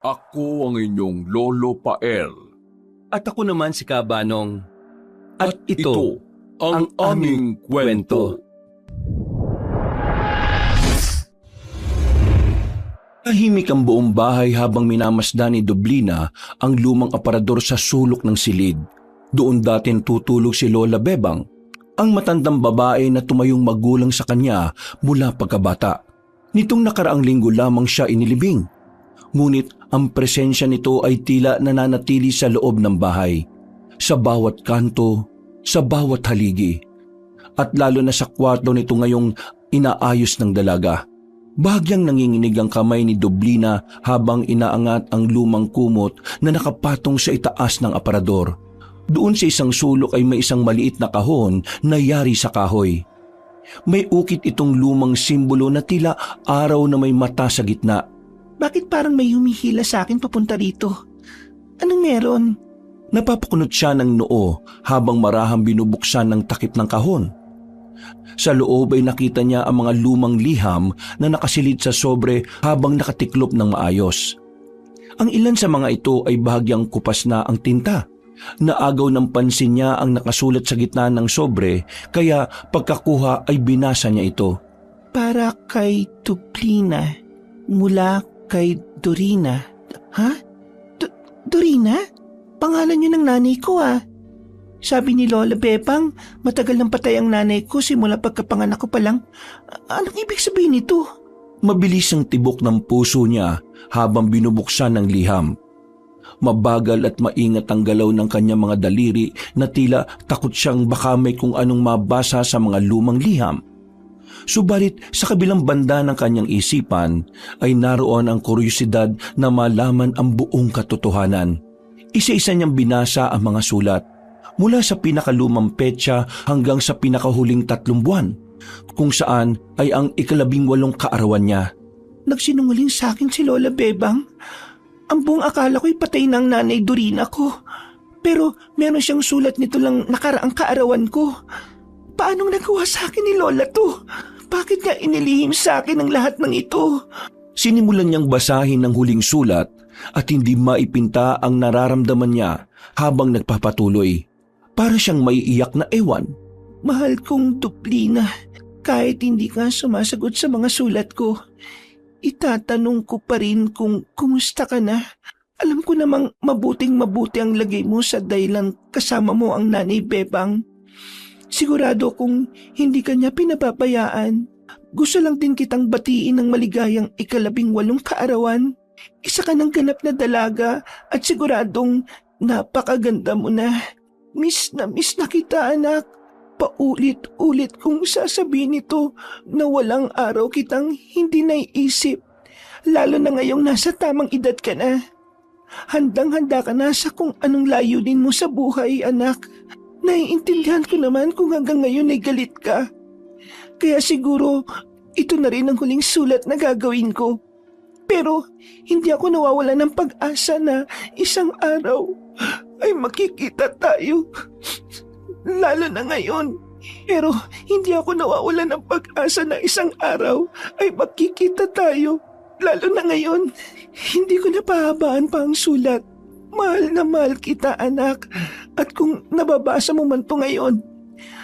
Ako ang inyong Lolo Pael. At ako naman si Kabanong. At ito ang aming kwento. Tahimik ang buong bahay habang minamasdan ni Doblina ang lumang aparador sa sulok ng silid. Doon dati tutulog si Lola Bebang, ang matandang babae na tumayong magulang sa kanya mula pagkabata. Nitong nakaraang linggo lamang siya inilibing. Ngunit ang presensya nito ay tila nananatili sa loob ng bahay, sa bawat kanto, sa bawat haligi, at lalo na sa kwarto nito ngayong inaayos ng dalaga. Bahagyang nanginginig ang kamay ni Doblina habang inaangat ang lumang kumot na nakapatong sa itaas ng aparador. Doon sa isang sulok ay may isang maliit na kahon na yari sa kahoy. May ukit itong lumang simbolo na tila araw na may mata sa gitna. Bakit parang may humihila sa akin papunta rito? Anong meron? Napapakunot siya ng noo habang marahang binubuksan ng takip ng kahon. Sa loob ay nakita niya ang mga lumang liham na nakasilid sa sobre habang nakatiklop ng maayos. Ang ilan sa mga ito ay bahagyang kupas na ang tinta. Naagaw ng pansin niya ang nakasulat sa gitna ng sobre kaya pagkakuha ay binasa niya ito. Para kay Doblina, mula kay Dorina. Ha? Dorina? Pangalan yun ng nanay ko ah. Sabi ni Lola Bebang, matagal nang patay ang nanay ko simula pagkapanganak ko pa lang. Anong ibig sabihin nito? Mabilis ang tibok ng puso niya habang binubuksan ng liham. Mabagal at maingat ang galaw ng kanyang mga daliri na tila takot siyang baka may kung anong mabasa sa mga lumang liham. Subalit sa kabilang banda ng kanyang isipan ay naroon ang kuryosidad na malaman ang buong katotohanan. Isa-isa niyang binasa ang mga sulat. Mula sa pinakalumang petsa hanggang sa pinakahuling 3 buwan, kung saan ay ang 18 kaarawan niya. Nagsinungaling sa akin si Lola Bebang. Ang buong akala ko'y patay ng nanay Dorina ko. Pero meron siyang sulat nito lang nakaraang kaarawan ko. Paanong nagawa sa akin ni Lola to? Bakit niya inilihim sa akin ang lahat ng ito? Sinimulan niyang basahin ang huling sulat at hindi maipinta ang nararamdaman niya habang nagpapatuloy. Para siyang maiiyak na ewan. Mahal kong Doblina, kahit hindi ka sumasagot sa mga sulat ko, itatanong ko pa rin kung kumusta ka na. Alam ko namang mabuting-mabuti ang lagay mo sa dahilan kasama mo ang nanay Bebang. Sigurado kung hindi ka niya pinababayaan. Gusto lang din kitang batiin ng maligayang 18 kaarawan. Isa ka ng ganap na dalaga at siguradong napakaganda mo na. Miss na kita, anak. Paulit-ulit kong sasabihin ito na walang araw kitang hindi naiisip. Lalo na ngayong nasa tamang edad ka na. Handang-handa ka na sa kung anong layunin mo sa buhay, anak. Naiintindihan ko naman kung hanggang ngayon ay galit ka. Kaya siguro ito na rin ang huling sulat na gagawin ko. Pero hindi ako nawawala ng pag-asa na isang araw ay makikita tayo. Lalo na ngayon. Pero hindi ako nawawala ng pag-asa na isang araw ay makikita tayo. Lalo na ngayon. Hindi ko na pahabaan pa ang sulat. Mahal na mahal kita, anak. At kung nababasa mo man to ngayon,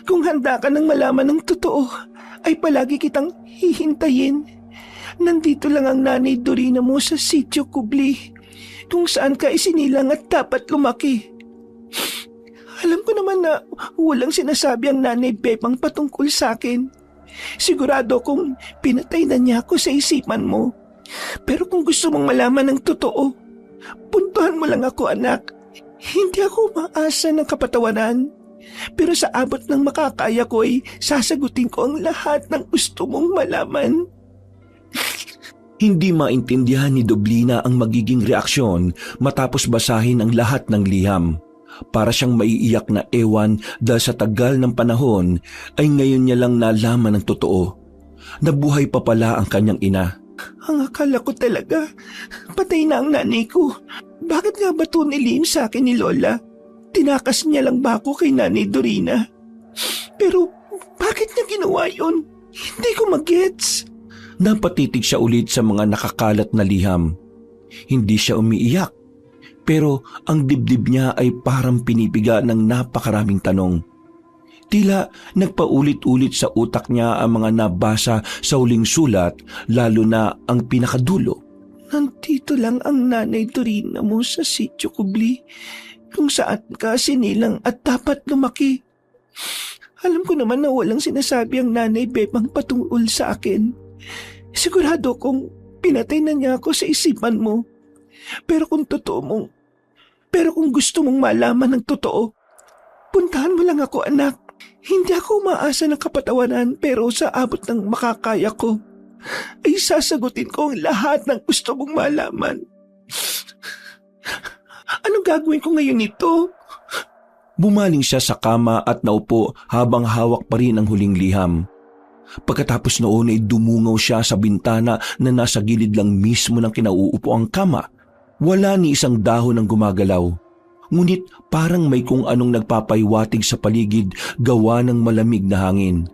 kung handa ka nang malaman ng totoo, ay palagi kitang hihintayin. Nandito lang ang nanay Dorina mo sa Sitio Kubli, kung saan ka isinilang at dapat lumaki. Alam ko naman na walang sinasabi ang nanay Bebang patungkol sa akin. Sigurado kung pinatay na niya ako sa isipan mo. Pero kung gusto mong malaman ng totoo, puntuhan mo lang ako, anak. Hindi ako maasa ng kapatawaran. Pero sa abot ng makakaya ko ay sasagutin ko ang lahat ng gusto mong malaman. Hindi maintindihan ni Doblina ang magiging reaksyon matapos basahin ang lahat ng liham. Para siyang maiiyak na ewan dahil sa tagal ng panahon ay ngayon niya lang nalaman ang totoo. Nabuhay pa pala ang kanyang ina. Ang akala ko talaga, patay na ang nanay ko. Bakit nga ba ito nilihim sa akin ni Lola? Tinakas niya lang ba ako kay nanay Dorina? Pero bakit niya ginawa yun? Hindi ko magets. Napatitig siya ulit sa mga nakakalat na liham. Hindi siya umiiyak, pero ang dibdib niya ay parang pinipiga ng napakaraming tanong. Tila nagpaulit-ulit sa utak niya ang mga nabasa sa huling sulat, lalo na ang pinakadulo. Nandito lang ang Nanay Dorina mo sa Sitio Kubli, kung saan ka sinilang at dapat lumaki. Alam ko naman na walang sinasabi ang Nanay Bebang patungkol sa akin. Sigurado kong pinatay na niya ako sa isipan mo. Pero kung gusto mong malaman ng totoo, puntahan mo lang ako, anak. Hindi ako umaasa ng kapatawaran, pero sa abot ng makakaya ko, ay sasagutin ko ang lahat ng gusto mong malaman. Anong gagawin ko ngayon nito? Bumaling siya sa kama at naupo habang hawak pa rin ang huling liham. Pagkatapos noon ay dumungaw siya sa bintana na nasa gilid lang mismo ng kinauupo ang kama. Wala ni isang dahon ang gumagalaw. Ngunit parang may kung anong nagpapaywatig sa paligid gawa ng malamig na hangin.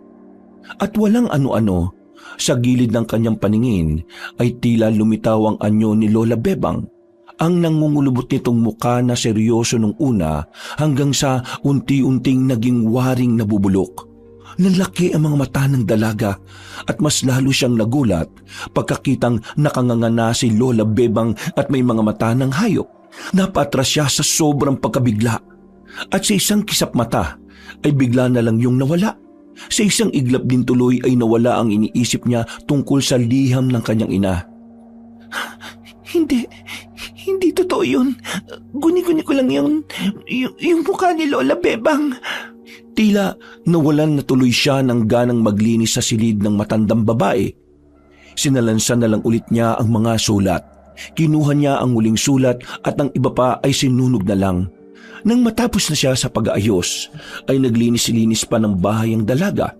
At walang ano-ano, sa gilid ng kanyang paningin ay tila lumitaw ang anyo ni Lola Bebang. Ang nangungulubot nitong mukha na seryoso nung una hanggang sa unti-unting naging waring nabubulok. Nanlaki ang mga mata ng dalaga at mas lalo siyang nagulat pagkakitang nakanganga si Lola Bebang at may mga mata ng hayop. Napatras siya sa sobrang pagkabigla at sa isang kisap mata ay bigla na lang yung nawala. Sa isang iglap din tuloy ay nawala ang iniisip niya tungkol sa liham ng kanyang ina. Hindi totoo yun. Guni-guni ko lang yung mukha ni Lola Bebang. Tila nawalan na tuloy siya ng ganang maglinis sa silid ng matandang babae. Sinalansan na lang ulit niya ang mga sulat. Kinuha niya ang huling sulat at ang iba pa ay sinunog na lang. Nang matapos na siya sa pag-aayos, ay naglinis-linis pa ng bahay ang dalaga.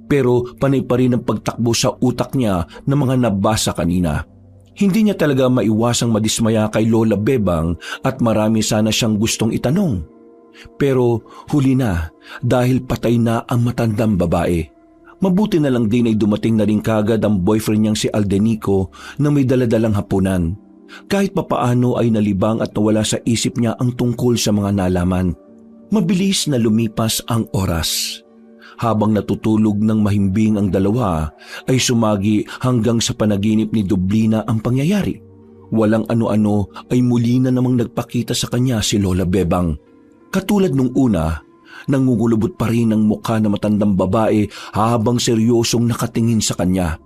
Pero panay pa rin ang pagtakbo sa utak niya ng mga nabasa kanina. Hindi niya talaga maiwasang madismaya kay Lola Bebang at marami sana siyang gustong itanong. Pero huli na dahil patay na ang matandang babae. Mabuti na lang din ay dumating na rin kagad ang boyfriend niyang si Aldenico na may daladalang hapunan. Kahit papaano ay nalibang at nawala sa isip niya ang tungkol sa mga nalaman. Mabilis na lumipas ang oras. Habang natutulog ng mahimbing ang dalawa, ay sumagi hanggang sa panaginip ni Dublina ang pangyayari. Walang ano-ano ay muli na namang nagpakita sa kanya si Lola Bebang. Katulad nung una, nangungulubot pa rin ang mukha ng matandang babae habang seryosong nakatingin sa kanya.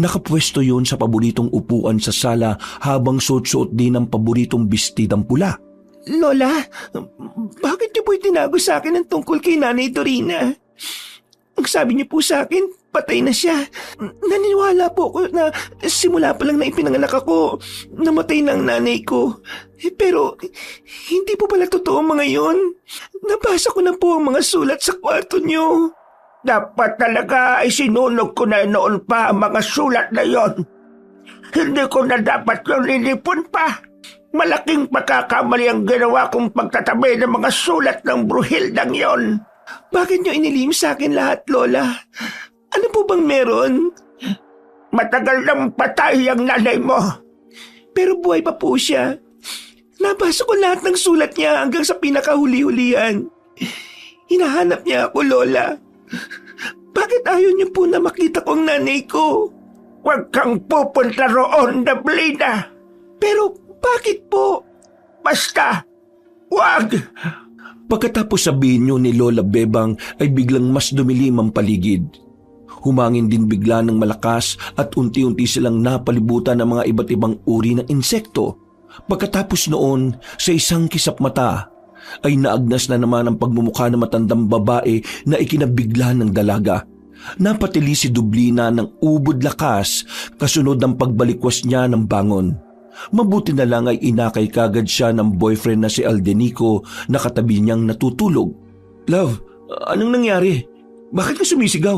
Nakapwesto yun sa paboritong upuan sa sala habang suot-suot din ang paboritong bestidang pula. Lola, bakit niyo po itinago sa akin ang tungkol kay Nanay Dorina? Ang sabi niyo po sa akin, patay na siya. Naniniwala po ako na simula pa lang na ipinanganak ako, namatay na ang nanay ko. Pero hindi po pala totoo mga yon. Nabasa ko na po ang mga sulat sa kwarto niyo. Dapat talaga ay sinunog ko na noon pa ang mga sulat na yon. Hindi ko na dapat yung lilipon pa. Malaking pagkakamali ang ginawa kong pagtatabi ng mga sulat ng Bruhildang yon. Bakit niyo inilim sa akin lahat, Lola? Ano po bang meron? Matagal nang patay ang nanay mo. Pero buhay pa po siya. Nabasa ko lahat ng sulat niya hanggang sa pinakahuli-hulihan. Hinahanap niya ako, Lola. Bakit ayaw niyo po na makita ko ang nanay ko? Huwag kang pupunta roon, Dublina. Pero bakit po? Basta, huwag. Pagkatapos sabihin niyo ni Lola Bebang ay biglang mas dumilim ang paligid. Humangin din bigla ng malakas at unti-unti silang napalibutan ng mga iba't ibang uri ng insekto. Pagkatapos noon, sa isang kisap mata, ay naagnas na naman ang pagmumukha ng matandang babae na ikinabigla ng dalaga. Napatili si Dublina ng ubod lakas kasunod ng pagbalikwas niya ng bangon. Mabuti na lang ay inakay kagad siya ng boyfriend na si Aldenico na katabi niyang natutulog. Love, anong nangyari? Bakit ka sumisigaw?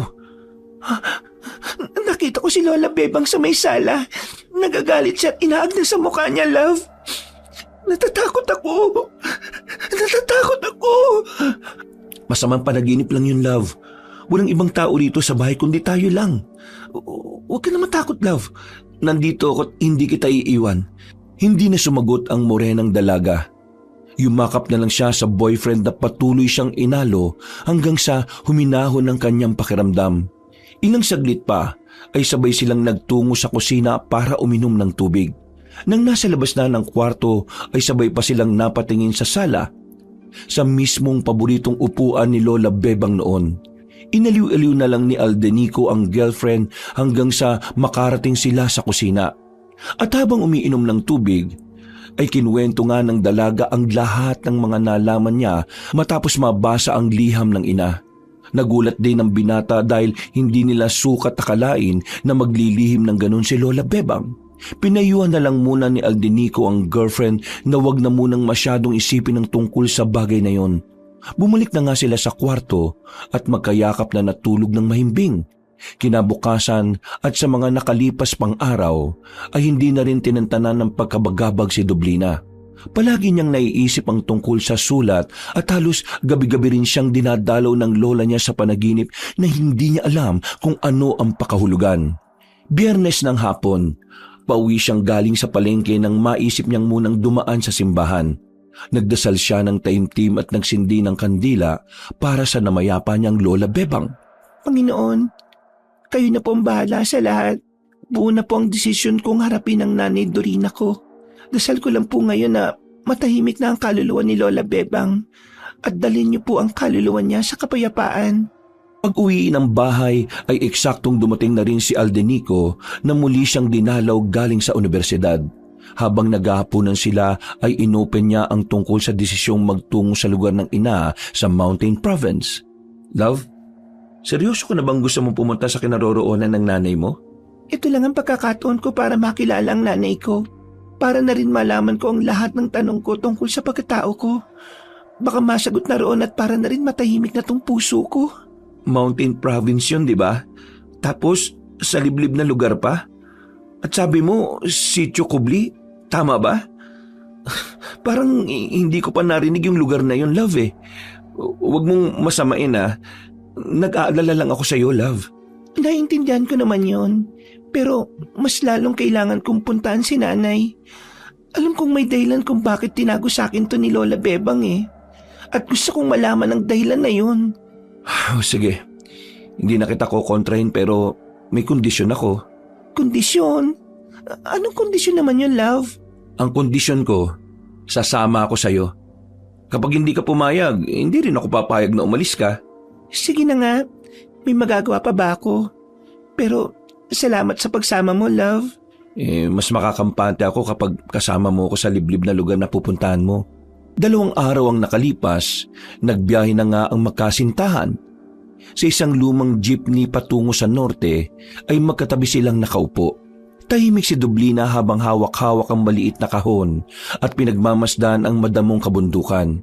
Nakita ko si Lola Bebang sa may sala. Nagagalit siya at inaagnas sa mukha niya, love. Natatakot ako. Masamang panaginip lang yun, love. Walang ibang tao rito sa bahay kundi tayo lang. Huwag ka na matakot, love. nandito ako at hindi kita iiwan. Hindi na sumagot ang morenang dalaga. Yumakap na lang siya sa boyfriend na patuloy siyang inalo hanggang sa huminahon ng kanyang pakiramdam. Ilang saglit pa ay sabay silang nagtungo sa kusina para uminom ng tubig. Nang nasa labas na ng kwarto ay sabay pa silang napatingin sa sala, sa mismong paboritong upuan ni Lola Bebang noon. Inaliw-aliw na lang ni Aldenico ang girlfriend hanggang sa makarating sila sa kusina. At habang umiinom ng tubig, ay kinuwento nga ng dalaga ang lahat ng mga nalaman niya matapos mabasa ang liham ng ina. Nagulat din ang binata dahil hindi nila sukat akalain na maglilihim ng ganun si Lola Bebang. Pinayuhan na lang muna ni Aldenico ang girlfriend na wag na munang masyadong isipin ang tungkol sa bagay na yon. Bumalik na nga sila sa kwarto at magkayakap na natulog ng mahimbing. Kinabukasan at sa mga nakalipas pang araw ay hindi na rin tinantanan ng pagkabagabag si Dublina. Palagi niyang naiisip ang tungkol sa sulat at halos gabi-gabi rin siyang dinadalaw ng lola niya sa panaginip na hindi niya alam kung ano ang pakahulugan. Biyernes ng hapon, pauwi siyang galing sa palengke nang maisip niyang munang dumaan sa simbahan. Nagdasal siya ng taimtim at nagsindi ng kandila para sa namayapa niyang Lola Bebang. Panginoon, kayo na po ang bahala sa lahat. Buo na po ang desisyon kong harapin ang nanay Dorina ko. Dasal ko lang po ngayon na matahimik na ang kaluluwa ni Lola Bebang at dalhin niyo po ang kaluluwa niya sa kapayapaan. Pag-uwi ng bahay ay eksaktong dumating na rin si Aldenico na muli siyang dinalaw galing sa universidad. Habang naghahaponan sila ay inopen niya ang tungkol sa desisyong magtungo sa lugar ng ina sa Mountain Province. Love, seryoso ka na bang gusto mong pumunta sa kinaroroonan ng nanay mo? Ito lang ang pagkakataon ko para makilala ang nanay ko. Para na rin malaman ko ang lahat ng tanong ko tungkol sa pagkatao ko. Baka masagot na roon at para na rin matahimik na tong puso ko. Mountain Province yun, di ba? Tapos, sa liblib na lugar pa? At sabi mo, Sitio Kubli? Tama ba? Parang hindi ko pa narinig yung lugar na yun, love eh. Huwag mong masamain ah. Nag-aalala lang ako sa'yo, love. Naiintindihan ko naman yon. Pero mas lalong kailangan kong puntahan si nanay. Alam kong may dahilan kung bakit tinago sa akin to ni Lola Bebang eh. At gusto kong malaman ang dahilan na yun. Oh, sige, hindi na kita kukontrahin pero may kondisyon ako. Kondisyon? Anong kondisyon naman yun, love? Ang kondisyon ko, sasama ako sa'yo. Kapag hindi ka pumayag, hindi rin ako papayag na umalis ka. Sige na nga, may magagawa pa ba ako? Pero salamat sa pagsama mo, love. Mas makakampante ako kapag kasama mo ako sa liblib na lugar na pupuntahan mo. 2 araw ang nakalipas, nagbiyahe na nga ang magkasintahan. Sa isang lumang jeepney patungo sa norte ay magkatabi silang nakaupo. Tahimik si Dublina habang hawak-hawak ang maliit na kahon at pinagmamasdan ang madamong kabundukan.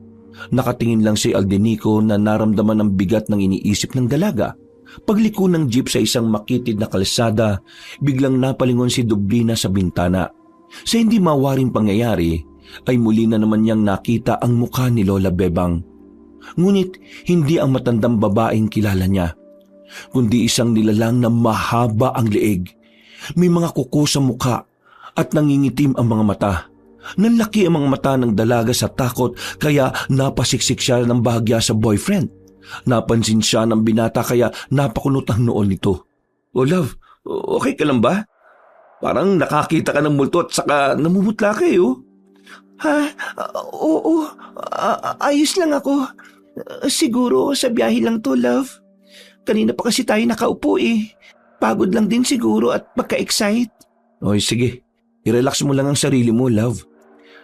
Nakatingin lang si Aldenico na naramdaman ang bigat ng iniisip ng dalaga. Pagliko ng jeep sa isang makitid na kalsada, biglang napalingon si Dublina sa bintana. Sa hindi mawaring pangyayari, ay muli na naman niyang nakita ang mukha ni Lola Bebang. Ngunit hindi ang matandang babaeng kilala niya, kundi isang nilalang na mahaba ang leeg. May mga kuko sa mukha at nangingitim ang mga mata. Nanlaki ang mga mata ng dalaga sa takot kaya napasiksik siya ng bahagya sa boyfriend. Napansin siya ng binata kaya napakunot ang noon nito. Oh love, okay ka lang ba? Parang nakakita ka ng multo at saka namumutla ka eh oh. Ha? Oo, ayos lang ako. Siguro sa biyahe lang to, love. Kanina pa kasi tayo nakaupo eh. Pagod lang din siguro at pagka-excite. Oy sige, i-relax mo lang ang sarili mo, love.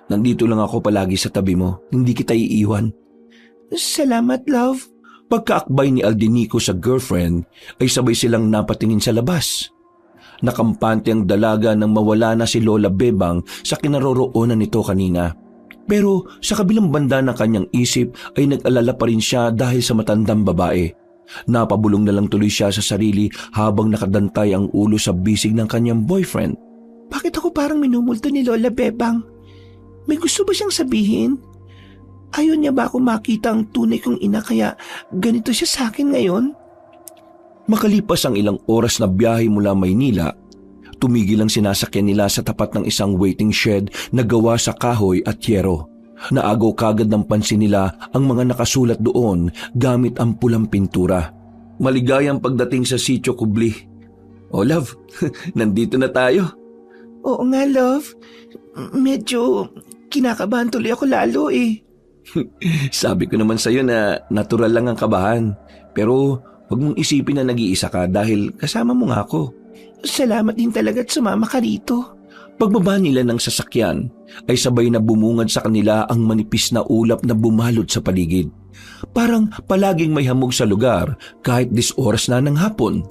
Nandito lang ako palagi sa tabi mo, hindi kita iiwan. Salamat, love. Pagkaakbay ni Aldenico sa girlfriend ay sabay silang napatingin sa labas. Nakampante ang dalaga nang mawala na si Lola Bebang sa kinaroroonan nito kanina. Pero sa kabilang banda ng kanyang isip ay nag-alala pa rin siya dahil sa matandang babae. Napabulong na lang tuloy siya sa sarili habang nakadantay ang ulo sa bisig ng kanyang boyfriend. Bakit ako parang minumulto ni Lola Bebang? May gusto ba siyang sabihin? Ayaw niya ba ako makita ang tunay kong ina kaya ganito siya sa akin ngayon? Makalipas ang ilang oras na biyahe mula Maynila, tumigil ang sinasakyan nila sa tapat ng isang waiting shed na gawa sa kahoy at yero. Naagaw kagad ng pansin nila ang mga nakasulat doon gamit ang pulang pintura. Maligayang pagdating sa Sitio Kubli. Oh love, nandito na tayo. Oo nga, love. Medyo kinakabahan tuloy ako lalo eh. Sabi ko naman sa'yo na natural lang ang kabahan. Pero huwag mong isipin na nag-iisa ka dahil kasama mo nga ako. Salamat din talaga at sumama ka rito. Pagbaba nila ng sasakyan ay sabay na bumungad sa kanila ang manipis na ulap na bumalot sa paligid. Parang palaging may hamog sa lugar kahit 10 oras na ng hapon.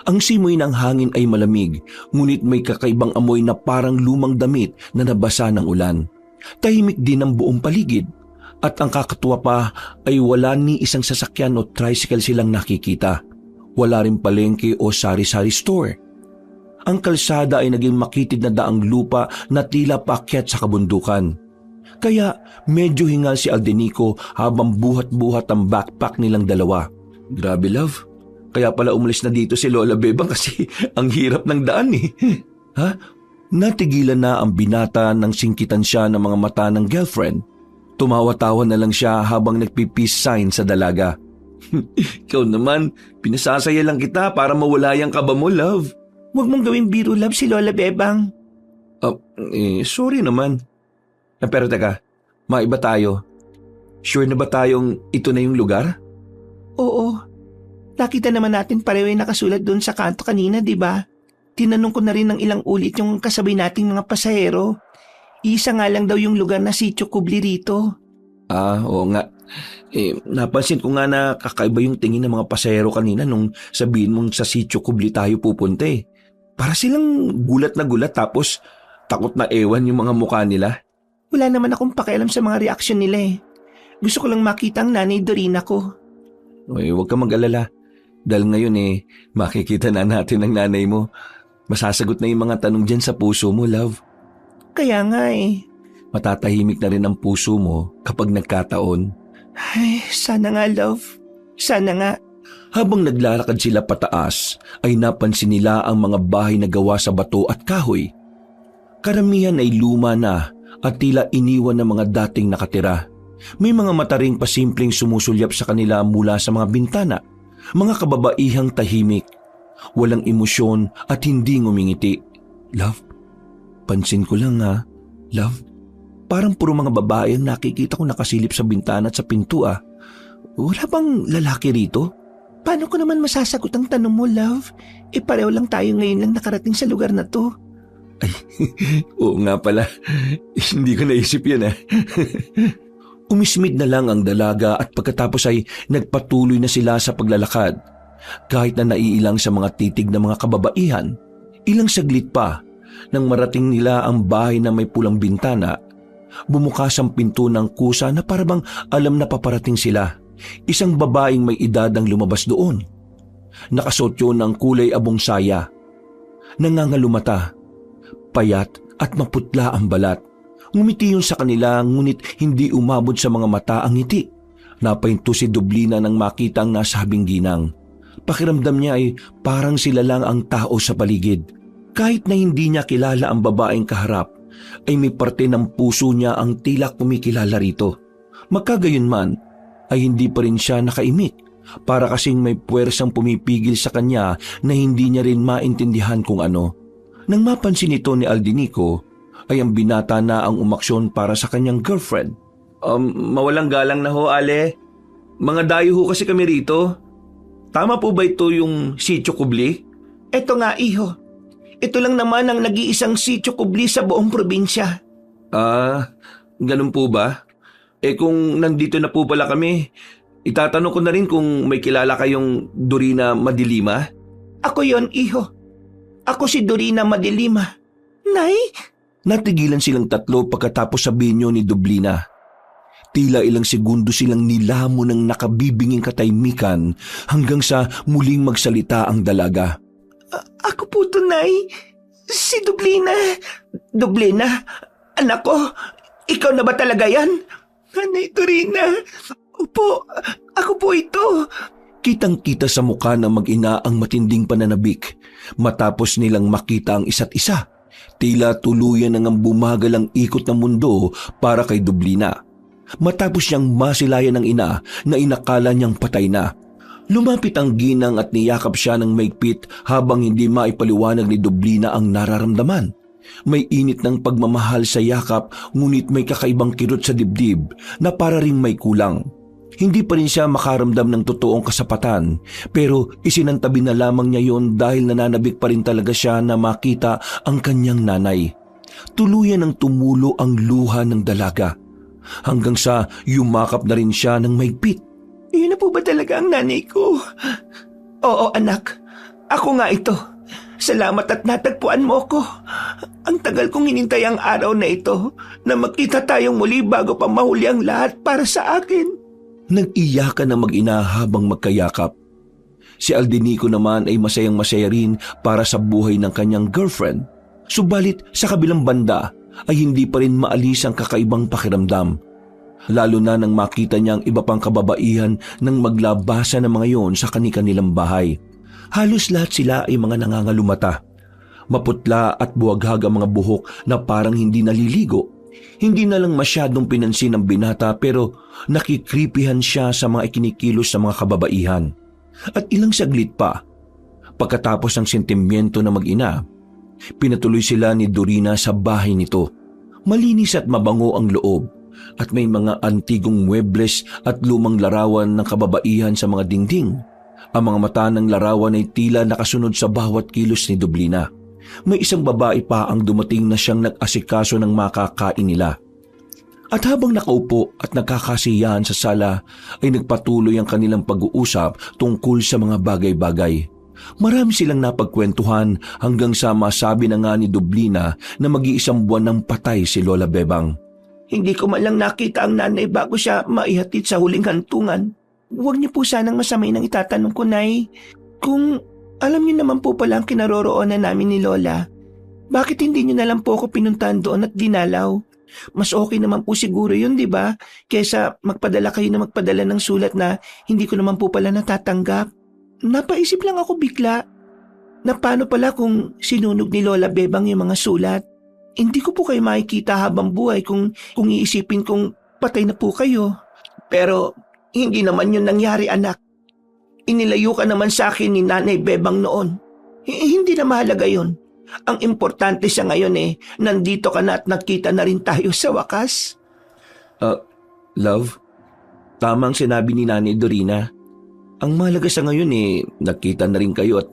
Ang simoy ng hangin ay malamig, ngunit may kakaibang amoy na parang lumang damit na nabasa ng ulan. Tahimik din ang buong paligid. At ang kakatuwa pa ay wala ni isang sasakyan o tricycle silang nakikita. Wala rin palengke o sari-sari store. Ang kalsada ay naging makitid na daang lupa na tila paakyat sa kabundukan. Kaya medyo hingal si Aldenico habang buhat-buhat ang backpack nilang dalawa. Grabe love, kaya pala umalis na dito si Lola Bebang kasi ang hirap ng daan eh. Ha? Natigilan na ang binata nang singkitan siya ng mga mata ng girlfriend. Tumawa-tawa na lang siya habang nagpi-peace sign sa dalaga. Ikaw naman, pinasasaya lang kita para mawala yung kaba mo, love. Huwag mong gawing biro, love, si Lola Bebang. Sorry naman. Pero teka, maiba tayo. Sure na ba tayong ito na yung lugar? Oo. Nakita naman natin pareho yung nakasulat doon sa kanto kanina, di ba? Tinanong ko na rin ng ilang ulit yung kasabay nating mga pasahero. Isa nga lang daw yung lugar na Sitio Kubli rito. Oo nga. Napansin ko nga na kakaiba yung tingin ng mga pasahero kanina nung sabihin mong sa Sitio Kubli tayo pupunta eh. Para silang gulat na gulat tapos takot na ewan yung mga mukha nila. Wala naman akong pakialam sa mga reaksyon nila eh. Gusto ko lang makita ang nanay Dorina ko. Huwag ka mag-alala. Dahil ngayon makikita na natin ang nanay mo. Masasagot na yung mga tanong dyan sa puso mo, love. Kaya nga eh. Matatahimik na rin ang puso mo kapag nagkataon. Ay, sana nga love. Sana nga. Habang naglalakad sila pataas, ay napansin nila ang mga bahay na gawa sa bato at kahoy. Karamihan ay luma na at tila iniwan ng mga dating nakatira. May mga mata ring pasimpleng sumusulyap sa kanila mula sa mga bintana. Mga kababaihang tahimik, walang emosyon at hindi ngumingiti. Love, pansin ko lang love, parang puro mga babae ang nakikita ko nakasilip sa bintana at sa pinto Wala bang lalaki rito? Paano ko naman masasagot ang tanong mo, love? Pareho lang tayo ngayon lang nakarating sa lugar na to. Ay, oo nga pala. Hindi ko naisip yan Umismid na lang ang dalaga at pagkatapos ay nagpatuloy na sila sa paglalakad. Kahit na naiilang sa mga titig ng mga kababaihan, ilang saglit pa nang marating nila ang bahay na may pulang bintana, bumukas ang pinto ng kusa na parabang alam na paparating sila. Isang babaeng may edad ang lumabas doon. Nakasuot yun ng kulay abong saya. Nangangalumata, payat at maputla ang balat. Ngumiti yun sa kanila ngunit hindi umabot sa mga mata ang ngiti. Napahinto si Dublina nang makita ang nasabing ginang. Pakiramdam niya ay parang sila lang ang tao sa paligid. Kahit na hindi niya kilala ang babaeng kaharap, ay may parte ng puso niya ang tila kumikilala rito. Magkagayunman, ay hindi pa rin siya nakaimik. Para kasing may puwersang pumipigil sa kanya na hindi niya rin maintindihan kung ano. Nang mapansin ito ni Aldenico, ay ang binata na ang umaksyon para sa kanyang girlfriend. Mawalang galang na ho, Ale. Mga dayo ho kasi kami rito. Tama po ba ito yung Sitio Kubli? Eto nga, iho. Ito lang naman ang nag-iisang Sitio Kubli sa buong probinsya. Ganun po ba? Kung nandito na po pala kami, itatanong ko na rin kung may kilala kayong Dorina Madilima. Ako yon, iho. Ako si Dorina Madilima. Nay? Natigilan silang tatlo pagkatapos sabihin niyo ni Dublina. Tila ilang segundo silang nilamo ng nakabibinging katahimikan hanggang sa muling magsalita ang dalaga. Ako po to, Nay. Si Dublina. Dublina, anak ko, ikaw na ba talaga yan? Nanay Dorina. Opo, ako po ito. Kitang-kita sa mukha ng mag-ina ang matinding pananabik. Matapos nilang makita ang isa't isa, tila tuluyan nang bumagal ang ikot ng mundo para kay Dublina. Matapos niyang masilayan ng ina na inakala niyang patay na. Lumapit ang ginang at niyakap siya ng maigpit habang hindi maipaliwanag ni Dublina ang nararamdaman. May init ng pagmamahal sa yakap, ngunit may kakaibang kirot sa dibdib na para ring may kulang. Hindi pa rin siya makaramdam ng totoong kasapatan, pero isinantabi na lamang niya yon dahil nananabik pa rin talaga siya na makita ang kanyang nanay. Tuluyan ng tumulo ang luha ng dalaga, hanggang sa yumakap na rin siya ng maigpit. Iyon na po ba talaga ang nanay ko? Oo, anak. Ako nga ito. Salamat at natagpuan mo ko. Ang tagal kong hinintay ang araw na ito na magkita tayong muli bago pa mahuli ang lahat para sa akin. Nag-iyakan ang mag-ina habang magkayakap. Si Aldenico naman ay masayang-masaya rin para sa buhay ng kanyang girlfriend. Subalit sa kabilang banda ay hindi pa rin maalis ang kakaibang pakiramdam. Lalo na nang makita niya ang iba pang kababaihan nang maglabasa ng mga yon sa kani-kanilang bahay. Halos lahat sila ay mga nangangalumata. Maputla at buwaghag ang mga buhok na parang hindi naliligo. Hindi na lang masyadong pinansin ng binata pero nakikripihan siya sa mga ikinikilos sa mga kababaihan. At ilang saglit pa, pagkatapos ng sentimiento na mag-ina, pinatuloy sila ni Dorina sa bahay nito. Malinis at mabango ang loob at may mga antigong muebles at lumang larawan ng kababaihan sa mga dingding. Ang mga mata ng larawan ay tila nakasunod sa bawat kilos ni Dublina. May isang babae pa ang dumating na siyang nag-asikaso ng makakain nila. At habang nakaupo at nagkakasiyahan sa sala, ay nagpatuloy ang kanilang pag-uusap tungkol sa mga bagay-bagay. Marami silang napagkwentuhan hanggang sa masabi na nga ni Dublina na mag-iisang buwan ng patay si Lola Bebang. Hindi ko man lang nakita ang nanay bago siya maihatid sa huling hantungan. Huwag niyo po sanang masamay nang itatanong ko, Nay. Kung alam niyo naman po pala ang kinaroroonan namin ni Lola, bakit hindi niyo na lang po ako pinuntahan doon at dinalaw? Mas okay naman po siguro yun, di ba? Kesa magpadala kayo na magpadala ng sulat na hindi ko naman po pala natatanggap. Napaisip lang ako bigla na paano pala kung sinunog ni Lola Bebang yung mga sulat. Hindi ko po kayo makikita habang buhay kung iisipin kong patay na po kayo. Pero hindi naman yun nangyari, anak. Inilayo ka naman sa akin ni Nanay Bebang noon. Hindi na mahalaga yun. Ang importante sa ngayon nandito ka na at nakita na rin tayo sa wakas. Love, tamang sinabi ni Nanay Dorina. Ang mahalaga sa ngayon nakita na rin kayo at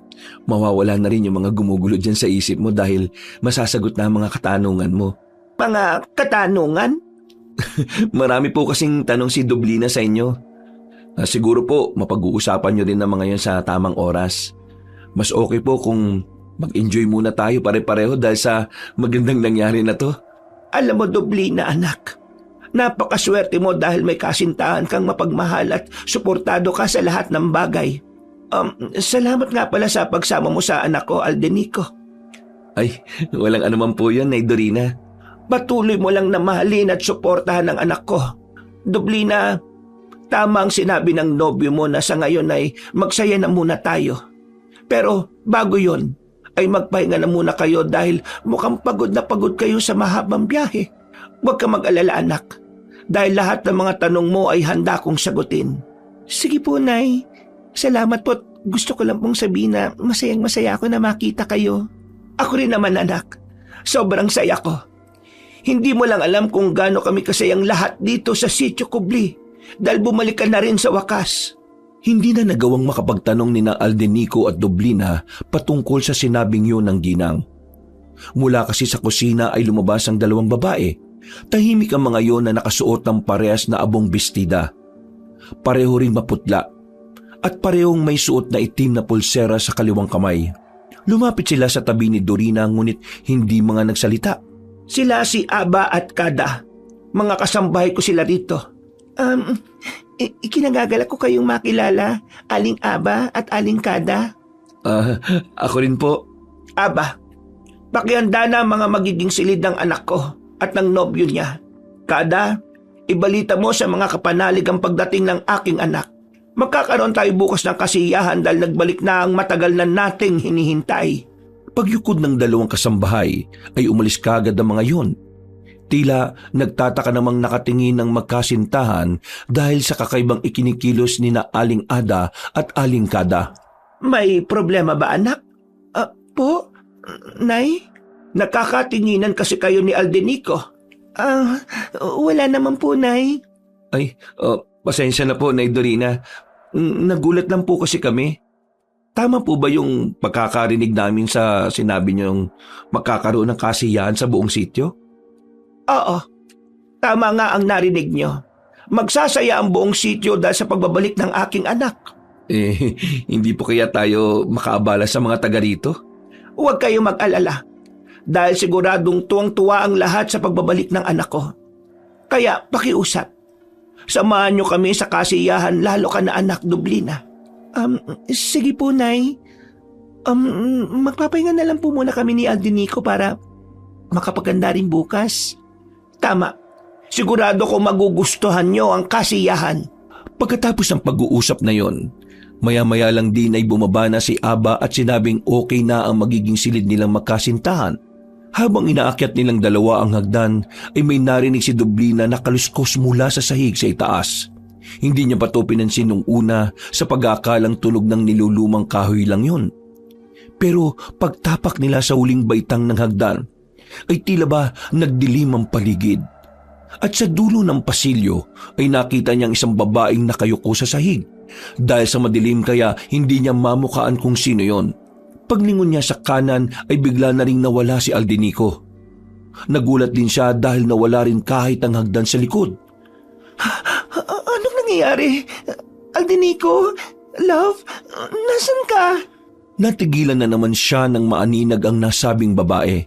mawawala na rin yung mga gumugulo dyan sa isip mo dahil masasagot na ang mga katanungan mo. Mga katanungan? Marami po kasing tanong si Dublina sa inyo. Siguro po mapag-uusapan nyo din ang mga yan sa tamang oras. Mas okay po kung mag-enjoy muna tayo pare-pareho dahil sa magandang nangyari na to. Alam mo, Dublina, anak, napakaswerte mo dahil may kasintahan kang mapagmahal at suportado ka sa lahat ng bagay. Salamat nga pala sa pagsama mo sa anak ko, Aldenico. Ay, walang anuman po yun, Nay Dorina. Patuloy mo lang na mahalin at suportahan ang anak ko. Dublina, tama ang sinabi ng nobyo mo na sa ngayon ay magsaya na muna tayo. Pero bago yon, ay magpahinga na muna kayo dahil mukhang pagod na pagod kayo sa mahabang biyahe. Huwag ka mag-alala, anak, dahil lahat ng mga tanong mo ay handa kong sagutin. Sige po, Nay. Salamat po. Gusto ko lang pong sabihin na masayang-masaya ako na makita kayo. Ako rin naman, anak. Sobrang saya ko. Hindi mo lang alam kung gaano kami kasayang lahat dito sa Sitio Kubli dahil bumalik ka na rin sa wakas. Hindi na nagawang makapagtanong ni na Aldenico at Dublina patungkol sa sinabing yun ng ginang. Mula kasi sa kusina ay lumabas ang dalawang babae. Tahimik ang mga yon na nakasuot ng parehas na abong bestida. Pareho ring maputla at parehong may suot na itim na pulsera sa kaliwang kamay. Lumapit sila sa tabi ni Dorina ngunit hindi mga nagsalita. Sila si Aba at Kada. Mga kasambahay ko sila rito. Ikinagagalak ko kayong makilala, Aling Aba at Aling Kada. Ako rin po. Aba, pakihanda na mga magiging silid ng anak ko at ng nobyo niya. Kada, ibalita mo sa mga kapanalig ang pagdating ng aking anak. Magkakaroon tayo bukas ng kasiyahan dahil nagbalik na ang matagal na nating hinihintay. Pagyukod ng dalawang kasambahay ay umalis kagad ang mga yun. Tila nagtataka namang nakatingin ng magkasintahan dahil sa kakaibang ikinikilos ni na Aling Ada at Aling Kada. May problema ba, anak? Po? Nay? Nakakatinginan kasi kayo ni Aldenico. Wala naman po, Nay. Ay, pasensya na po, Nay Dorina. Nagulat lang po kasi kami. Tama po ba yung pagkakarinig namin sa sinabi niyong magkakaroon ng kasiyahan sa buong sityo? Oo, tama nga ang narinig nyo. Magsasaya ang buong sityo dahil sa pagbabalik ng aking anak. Hindi po kaya tayo makaabala sa mga taga rito? Huwag kayong mag-alala dahil siguradong tuwang-tuwa ang lahat sa pagbabalik ng anak ko. Kaya pakiusap, samahan nyo kami sa kasiyahan lalo ka na anak Dublina. Sige po, Nay. Magpapahinga na lang po muna kami ni Aldenico para makapaganda rin bukas. Tama, sigurado ko magugustuhan nyo ang kasiyahan. Pagkatapos ng pag-uusap na yon, maya-maya lang din ay bumaba na si Aba at sinabing okay na ang magiging silid nilang magkasintahan. Habang inaakyat nilang dalawa ang hagdan ay may narinig si Dublina na kaluskos mula sa sahig sa itaas. Hindi niya pa to pinansin nung una sa pag-aakalang tunog ng nilulumang kahoy lang yon. Pero pagtapak nila sa huling baitang ng hagdan ay tila ba nagdilim ang paligid. At sa dulo ng pasilyo ay nakita niyang isang babaeng nakayuko sa sahig. Dahil sa madilim kaya hindi niya mamukaan kung sino yon. Paglingon niya sa kanan ay bigla na ring nawala si Aldenico. Nagulat din siya dahil nawala rin kahit ang hagdan sa likod. Anong nangyayari? Aldenico? Love? Nasaan ka? Natigilan na naman siya nang maaninag ang nasabing babae.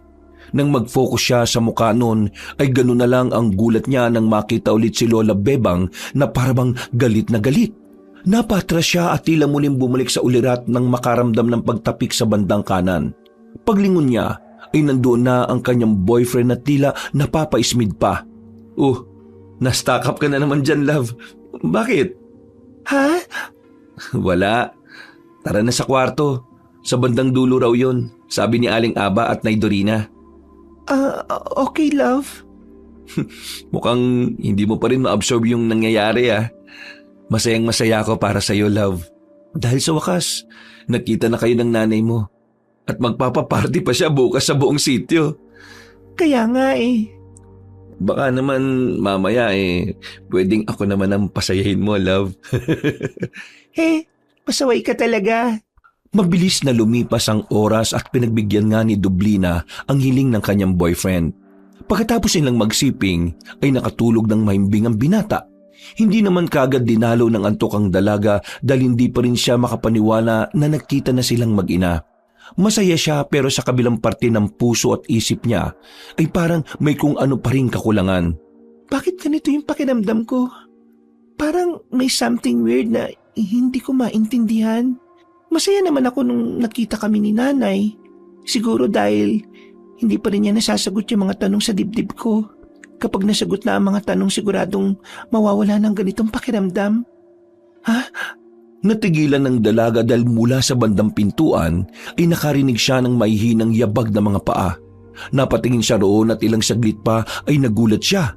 Nang mag-focus siya sa mukha nun, ay gano'n na lang ang gulat niya nang makita ulit si Lola Bebang na parabang galit na galit. Napatras siya at tila muling bumalik sa ulirat nang makaramdam ng pagtapik sa bandang kanan. Paglingon niya ay nandoon na ang kanyang boyfriend na tila napapaismid pa. Na-stock up ka na naman dyan, love. Bakit? Ha? Wala. Tara na sa kwarto. Sa bandang dulo raw yun, sabi ni Aling Aba at Nay Dorina. Okay, love. Mukhang hindi mo pa rin ma-absorb yung nangyayari ah. Masayang masaya ako para sa'yo, love. Dahil sa wakas, nakita na kayo ng nanay mo. At magpapaparty pa siya bukas sa buong sityo. Kaya nga eh. Baka naman mamaya pwedeng ako naman ang pasayahin mo, love. Pasaway ka talaga. Mabilis na lumipas ang oras at pinagbigyan nga ni Dublina ang hiling ng kanyang boyfriend. Pagkatapos nilang magsiping ay nakatulog ng mahimbing ang binata. Hindi naman kagad dinalo ng antok ang dalaga dahil hindi pa rin siya makapaniwala na nakita na silang mag-ina. Masaya siya pero sa kabilang parte ng puso at isip niya ay parang may kung ano pa ring kakulangan. Bakit ganito yung pakiramdam ko? Parang may something weird na hindi ko maintindihan. Masaya naman ako nung nakita kami ni nanay. Siguro dahil hindi pa rin niya nasasagot yung mga tanong sa dibdib ko. Kapag nasagot na ang mga tanong siguradong mawawala ng ganitong pakiramdam. Natigilan ng dalaga dahil mula sa bandang pintuan ay nakarinig siya ng mahihinang yabag na mga paa. Napatingin siya roon at ilang saglit pa ay nagulat siya.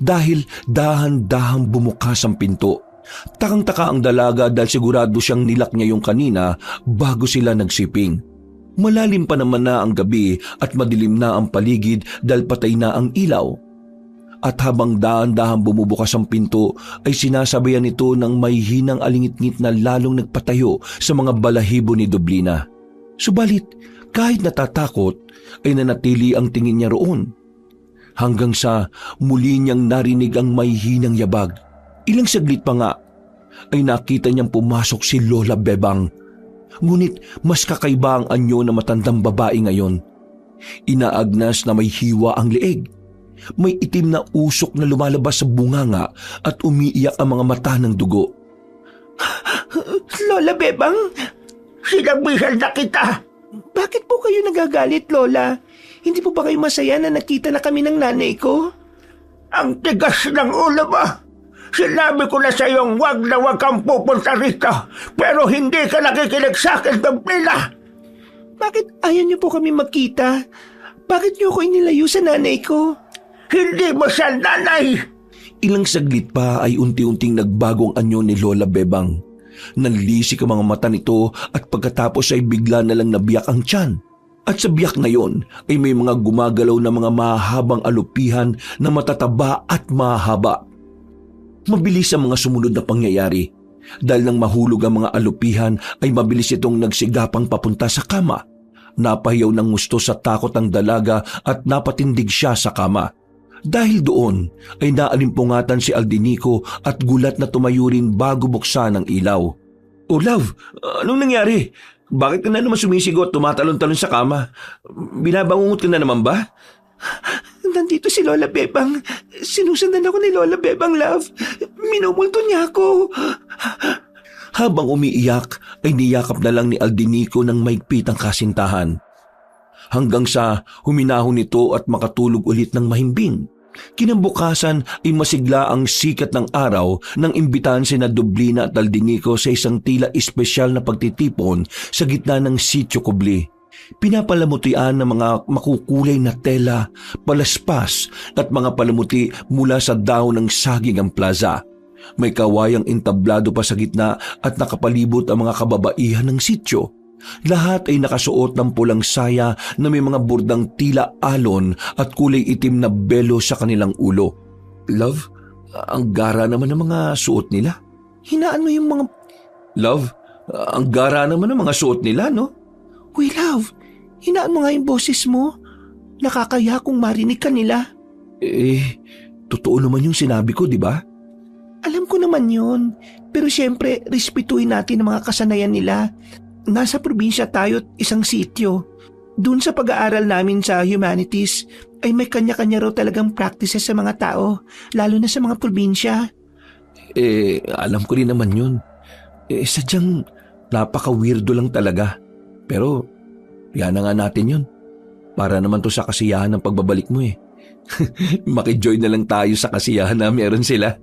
Dahil dahan-dahang bumukas ang pinto. Takang-taka ang dalaga dahil sigurado siyang nilak niya yung kanina bago sila nagsiping. Malalim pa naman na ang gabi at madilim na ang paligid dahil patay na ang ilaw. At habang dahan-dahan bumubukas ang pinto ay sinasabayan nito ng may hinang alingit-ngit na lalong nagpatayo sa mga balahibo ni Dublina. Subalit kahit natatakot ay nanatili ang tingin niya roon. Hanggang sa muli niyang narinig ang may hinang yabag. Ilang saglit pa nga ay nakita niyang pumasok si Lola Bebang. Ngunit mas kakaiba ang anyo na matandang babae ngayon. Inaagnas na may hiwa ang leeg. May itim na usok na lumalabas sa bunganga at umiiyak ang mga mata ng dugo. Lola Bebang, sinabihan na kita. Bakit po kayo nagagalit, Lola? Hindi po ba kayo masaya na nakita na kami ng nanay ko? Ang tigas ng ulo mo. Sinabi ko na sa iyong wag na wag kang pupunta rito. Pero hindi ka nakikinig sa akin, Dublina. Bakit ayaw niyo po kami magkita? Bakit niyo ako inilayo sa nanay ko? Hindi mo siya nanay. Ilang saglit pa ay unti-unting nagbago ang anyo ni Lola Bebang. Nanlisik ang mga mata nito at pagkatapos ay bigla na lang nabiyak ang tiyan. At sa biyak na yon ay may mga gumagalaw na mga mahabang alupihan na matataba at mahaba. Mabilis ang mga sumunod na pangyayari. Dahil nang mahulog ang mga alupihan ay mabilis itong nagsigapang papunta sa kama. Napahiyaw ng gusto sa takot ang dalaga at napatindig siya sa kama. Dahil doon ay naalimpungatan si Aldinico at gulat na tumayo rin bago buksan ang ilaw. "Oh love, anong nangyari? Bakit ka na naman sumisigot, tumatalon-talon sa kama? Binabangungot ka na naman ba?" Nandito si Lola Bebang. Sinusundan ako ni Lola Bebang, love. Minumulto niya ako. Habang umiiyak ay niyakap na lang ni Aldinico ng maigpit ang kasintahan. Hanggang sa huminahon nito at makatulog ulit ng mahimbing. Kinabukasan ay masigla ang sikat ng araw nang imbitahan sina Dublina at Aldinico sa isang tila espesyal na pagtitipon sa gitna ng Sitio Kubli. Pinapalamutian ng mga makukulay na tela, palaspas at mga palamuti mula sa dahon ng saging ang plaza. May kawayang entablado pa sa gitna at nakapalibot ang mga kababaihan ng sitio. Lahat ay nakasuot ng pulang saya na may mga burdang tila alon at kulay itim na belo sa kanilang ulo. "Love, ang gara naman ng mga suot nila." Hinaan mo yung mga... "Love, ang gara naman ng mga suot nila, no?" Uy, love. Hinaan mo nga yung boses mo. Nakakaya kung marinig ka nila. Totoo naman yung sinabi ko, di ba? Alam ko naman yun. Pero siyempre, respetuhin natin ang mga kasanayan nila. Nasa probinsya tayo at isang sitio. Doon sa pag-aaral namin sa humanities, ay may kanya-kanya raw talagang practices sa mga tao, lalo na sa mga probinsya. Alam ko rin naman yun. Sadyang napaka-weirdo lang talaga. Pero, yan na nga natin yun. Para naman to sa kasiyahan ng pagbabalik mo eh. Makijoy na lang tayo sa kasiyahan na meron sila.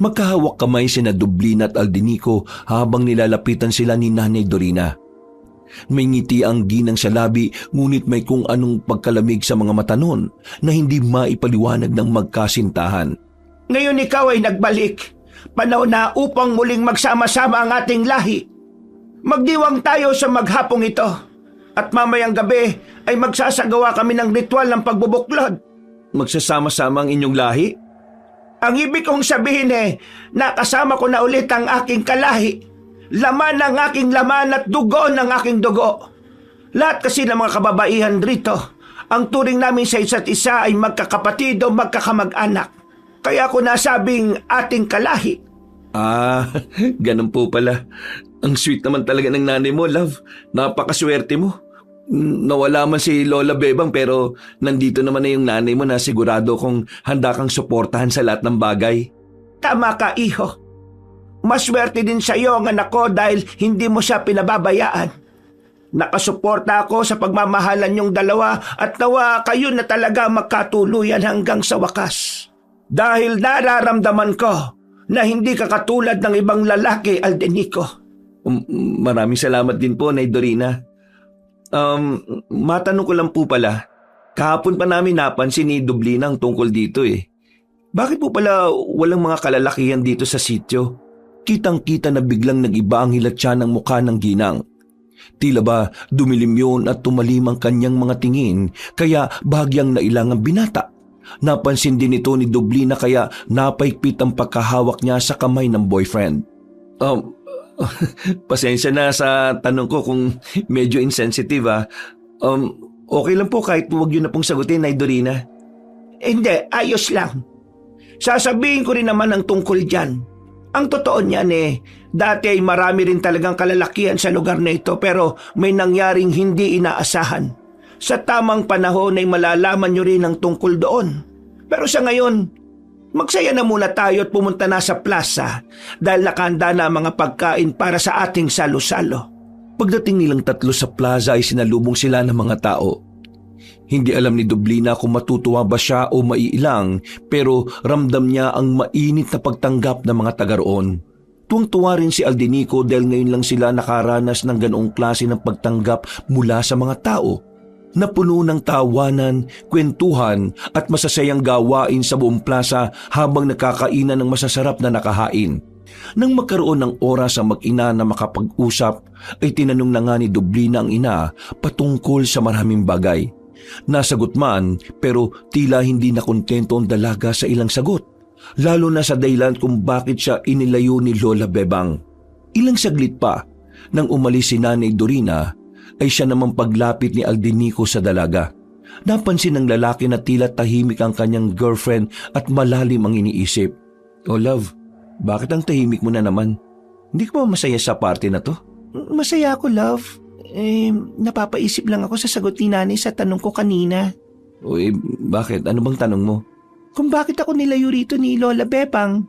Magkahawak kamay sina Dublina at Aldinico habang nilalapitan sila ni Nanay Dorina. May ngiti ang ginang sa labi ngunit may kung anong pagkalamig sa mga mata nun na hindi maipaliwanag ng magkasintahan. Ngayon ikaw ay nagbalik. Panahon na upang muling magsama-sama ang ating lahi. Magdiwang tayo sa maghapong ito. At mamayang gabi ay magsasagawa kami ng ritual ng pagbubuklod. Magsasama-sama ang inyong lahi? Ang ibig kong sabihin nakasama ko na ulit ang aking kalahi. Laman ng aking laman at dugo ng aking dugo. Lahat kasi ng mga kababaihan rito, ang turing namin sa isa't isa ay magkakapatid o magkakamag-anak. Kaya ko nasabing ating kalahi. Ganun po pala. Ang sweet naman talaga ng nanay mo, love. Napakaswerte mo. Nawala man si Lola Bebang pero nandito naman na yung nanay mo na sigurado kung handa kang suportahan sa lahat ng bagay. Tama ka, iho. Maswerte din sa iyo ang anak ko dahil hindi mo siya pinababayaan. Nakasuporta ako sa pagmamahalan yung dalawa at nawa kayo na talaga magkatuluyan hanggang sa wakas. Dahil nararamdaman ko na hindi ka katulad ng ibang lalaki, Aldinico. Maraming salamat din po, Nay Dorina. Matanong ko lang po pala, kahapon pa namin napansin ni Dublina ang tungkol dito eh. Bakit po pala walang mga kalalakihan dito sa sityo? Kitang-kita na biglang nag-iba ang hilatsa ng mukha ng ginang. Tila ba dumilim yun at tumalim ang kanyang mga tingin kaya bahagyang nailang ang binata. Napansin din ito ni Dublina kaya napaikpit ang pagkahawak niya sa kamay ng boyfriend. Pasensya na sa tanong ko kung medyo insensitive okay lang po kahit huwag yun na pong sagutin, Nay Dorina. Hindi, ayos lang. Sasabihin ko rin naman ang tungkol dyan. Ang totoo niyan dati ay marami rin talagang kalalakihan sa lugar na ito pero may nangyaring hindi inaasahan. Sa tamang panahon ay malalaman nyo rin ang tungkol doon. Pero sa ngayon, magsaya na muna tayo at pumunta na sa plaza dahil nakahanda na ang mga pagkain para sa ating salo-salo. Pagdating nilang tatlo sa plaza ay sinalubong sila ng mga tao. Hindi alam ni Dublina kung matutuwa ba siya o maiilang, pero ramdam niya ang mainit na pagtanggap ng mga taga roon. Tuwang-tuwa rin si Aldinico dahil ngayon lang sila nakaranas ng ganoong klase ng pagtanggap mula sa mga tao. Napuno ng tawanan, kwentuhan at masasayang gawain sa buong plaza habang nakakainan ng masasarap na nakahain. Nang magkaroon ng oras ang mag-ina na makapag-usap, ay tinanong na nga ni Dublina ang ina patungkol sa maraming bagay. Nasagot man pero tila hindi na kontento ang dalaga sa ilang sagot, lalo na sa dahilan kung bakit siya inilayo ni Lola Bebang. Ilang saglit pa, nang umalis si Nanay Dorina, ay siya namang paglapit ni Aldinico sa dalaga. Napansin ng lalaki na tila tahimik ang kanyang girlfriend at malalim ang iniisip. "Oh love, bakit ang tahimik mo na naman? Hindi ka ba masaya sa party na to?" Masaya ako, love. Napapaisip lang ako sa sagot ni nanay sa tanong ko kanina. O bakit? Ano bang tanong mo? Kung bakit ako nilayo rito ni Lola Bebang.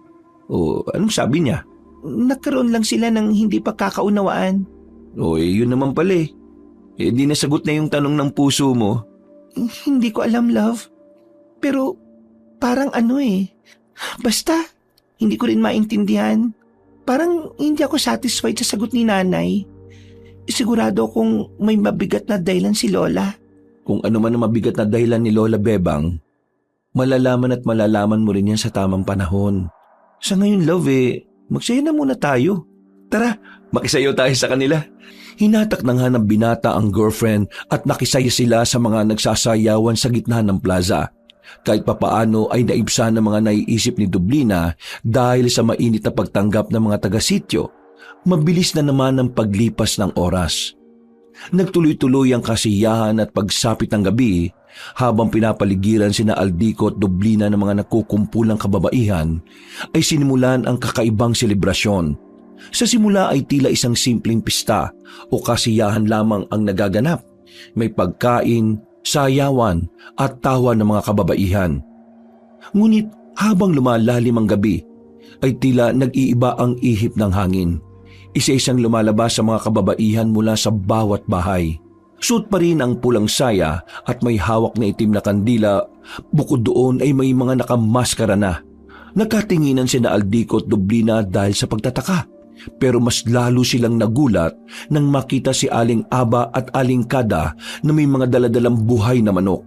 O anong sabi niya? Nagkaroon lang sila ng hindi pagkakaunawaan. O yun naman pala eh. Di nasagot na yung tanong ng puso mo. Hindi ko alam, love. Pero parang basta, hindi ko rin maintindihan. Parang hindi ako satisfied sa sagot ni nanay. Sigurado kung may mabigat na dahilan si Lola. Kung ano man ang mabigat na dahilan ni Lola Bebang, malalaman at malalaman mo rin yan sa tamang panahon. Sa ngayon, love, magsaya na muna tayo. Tara, makisayo tayo sa kanila. Hinatak na nga ng binata ang girlfriend at nakisaya sila sa mga nagsasayawan sa gitna ng plaza. Kahit papaano ay naibsa ng mga naiisip ni Dublina dahil sa mainit na pagtanggap ng mga taga-sityo. Mabilis na naman ang paglipas ng oras. Nagtuloy-tuloy ang kasiyahan at pagsapit ng gabi habang pinapaligiran sina Aldico at Dublina ng mga nakukumpulang kababaihan ay sinimulan ang kakaibang selebrasyon. Sa simula ay tila isang simpleng pista o kasiyahan lamang ang nagaganap. May pagkain, sayawan at tawa ng mga kababaihan. Ngunit habang lumalalim ang gabi, ay tila nag-iiba ang ihip ng hangin. Isa-isang lumalabas sa mga kababaihan mula sa bawat bahay. Suot pa rin ang pulang saya at may hawak na itim na kandila. Bukod doon ay may mga nakamaskara na. Nakatinginan sina Aldico at Dublina dahil sa pagtataka. Pero mas lalo silang nagulat nang makita si Aling Aba at Aling Kada na may mga daladalang buhay na manok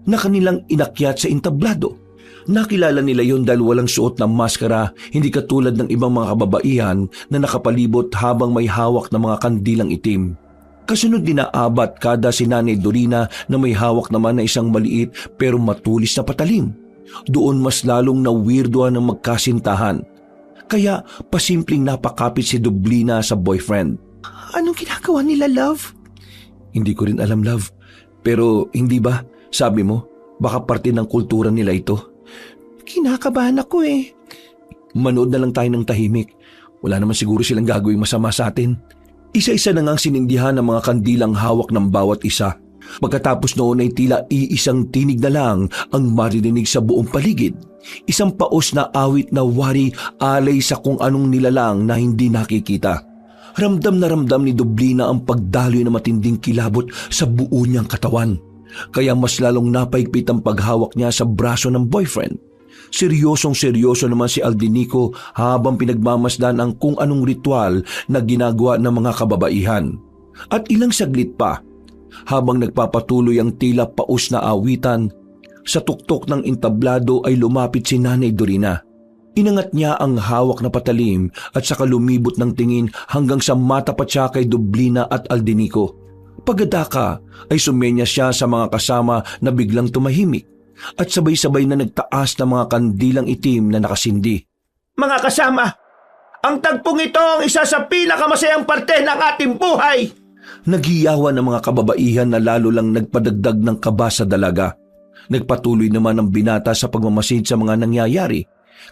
na kanilang inakyat sa entablado. Nakilala nila yon dahil walang suot ng maskara, hindi katulad ng ibang mga kababaihan na nakapalibot habang may hawak na mga kandilang itim. Kasunod din na Aba at Kada si Nanay Dorina na may hawak naman na isang maliit pero matulis na patalim. Doon mas lalong na-weirdoan ng magkasintahan. Kaya pasimpleng napakapit si Dublina sa boyfriend. Anong ginagawa nila, love? Hindi ko rin alam, love. Pero hindi ba, sabi mo, baka parte ng kultura nila ito? Kinakabahan ako Manood na lang tayo ng tahimik. Wala naman siguro silang gagawing masama sa atin. Isa-isa na ngang sinindihan ng mga kandilang hawak ng bawat isa. Pagkatapos noon ay tila iisang tinig na lang ang maririnig sa buong paligid. Isang paos na awit na wari alay sa kung anong nilalang na hindi nakikita. Ramdam na ramdam ni Dublina ang pagdaloy na matinding kilabot sa buo niyang katawan. Kaya mas lalong napaigpit ang paghawak niya sa braso ng boyfriend. Seryosong-seryoso naman si Aldinico habang pinagmamasdan ang kung anong ritual na ginagawa ng mga kababaihan. At ilang saglit pa, habang nagpapatuloy ang tila paos na awitan, sa tuktok ng entablado ay lumapit si Nanay Dorina. Inangat niya ang hawak na patalim at saka lumibot ng tingin hanggang sa matapat siya kay Dublina at Aldinico. Pagkataka ay sumenya siya sa mga kasama na biglang tumahimik at sabay-sabay na nagtaas ng mga kandilang itim na nakasindi. Mga kasama, ang tagpong ito ang isa sa pinakamasayang parte ng ating buhay. Naghiyawan ng mga kababaihan na lalo lang nagpadagdag ng kaba sa dalaga. Nagpatuloy naman ang binata sa pagmamasid sa mga nangyayari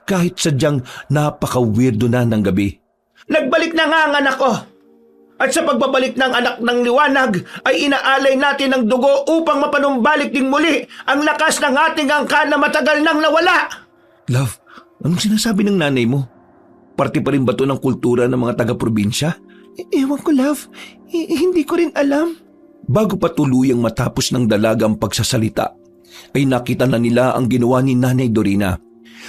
kahit sadyang napaka-weirdo na ng gabi. Nagbalik na nga ang anak ko. At sa pagbabalik ng anak ng liwanag ay inaalay natin ng dugo upang mapanumbalik ding muli ang lakas ng ating angkan na matagal nang nawala. Love, anong sinasabi ng nanay mo? Parte pa rin ba ito ng kultura ng mga taga-probinsya? Ewan ko, love. Hindi ko rin alam. Bago pa tuluyang matapos ng dalaga ang pagsasalita, ay nakita na nila ang ginawa ni Nanay Dorina.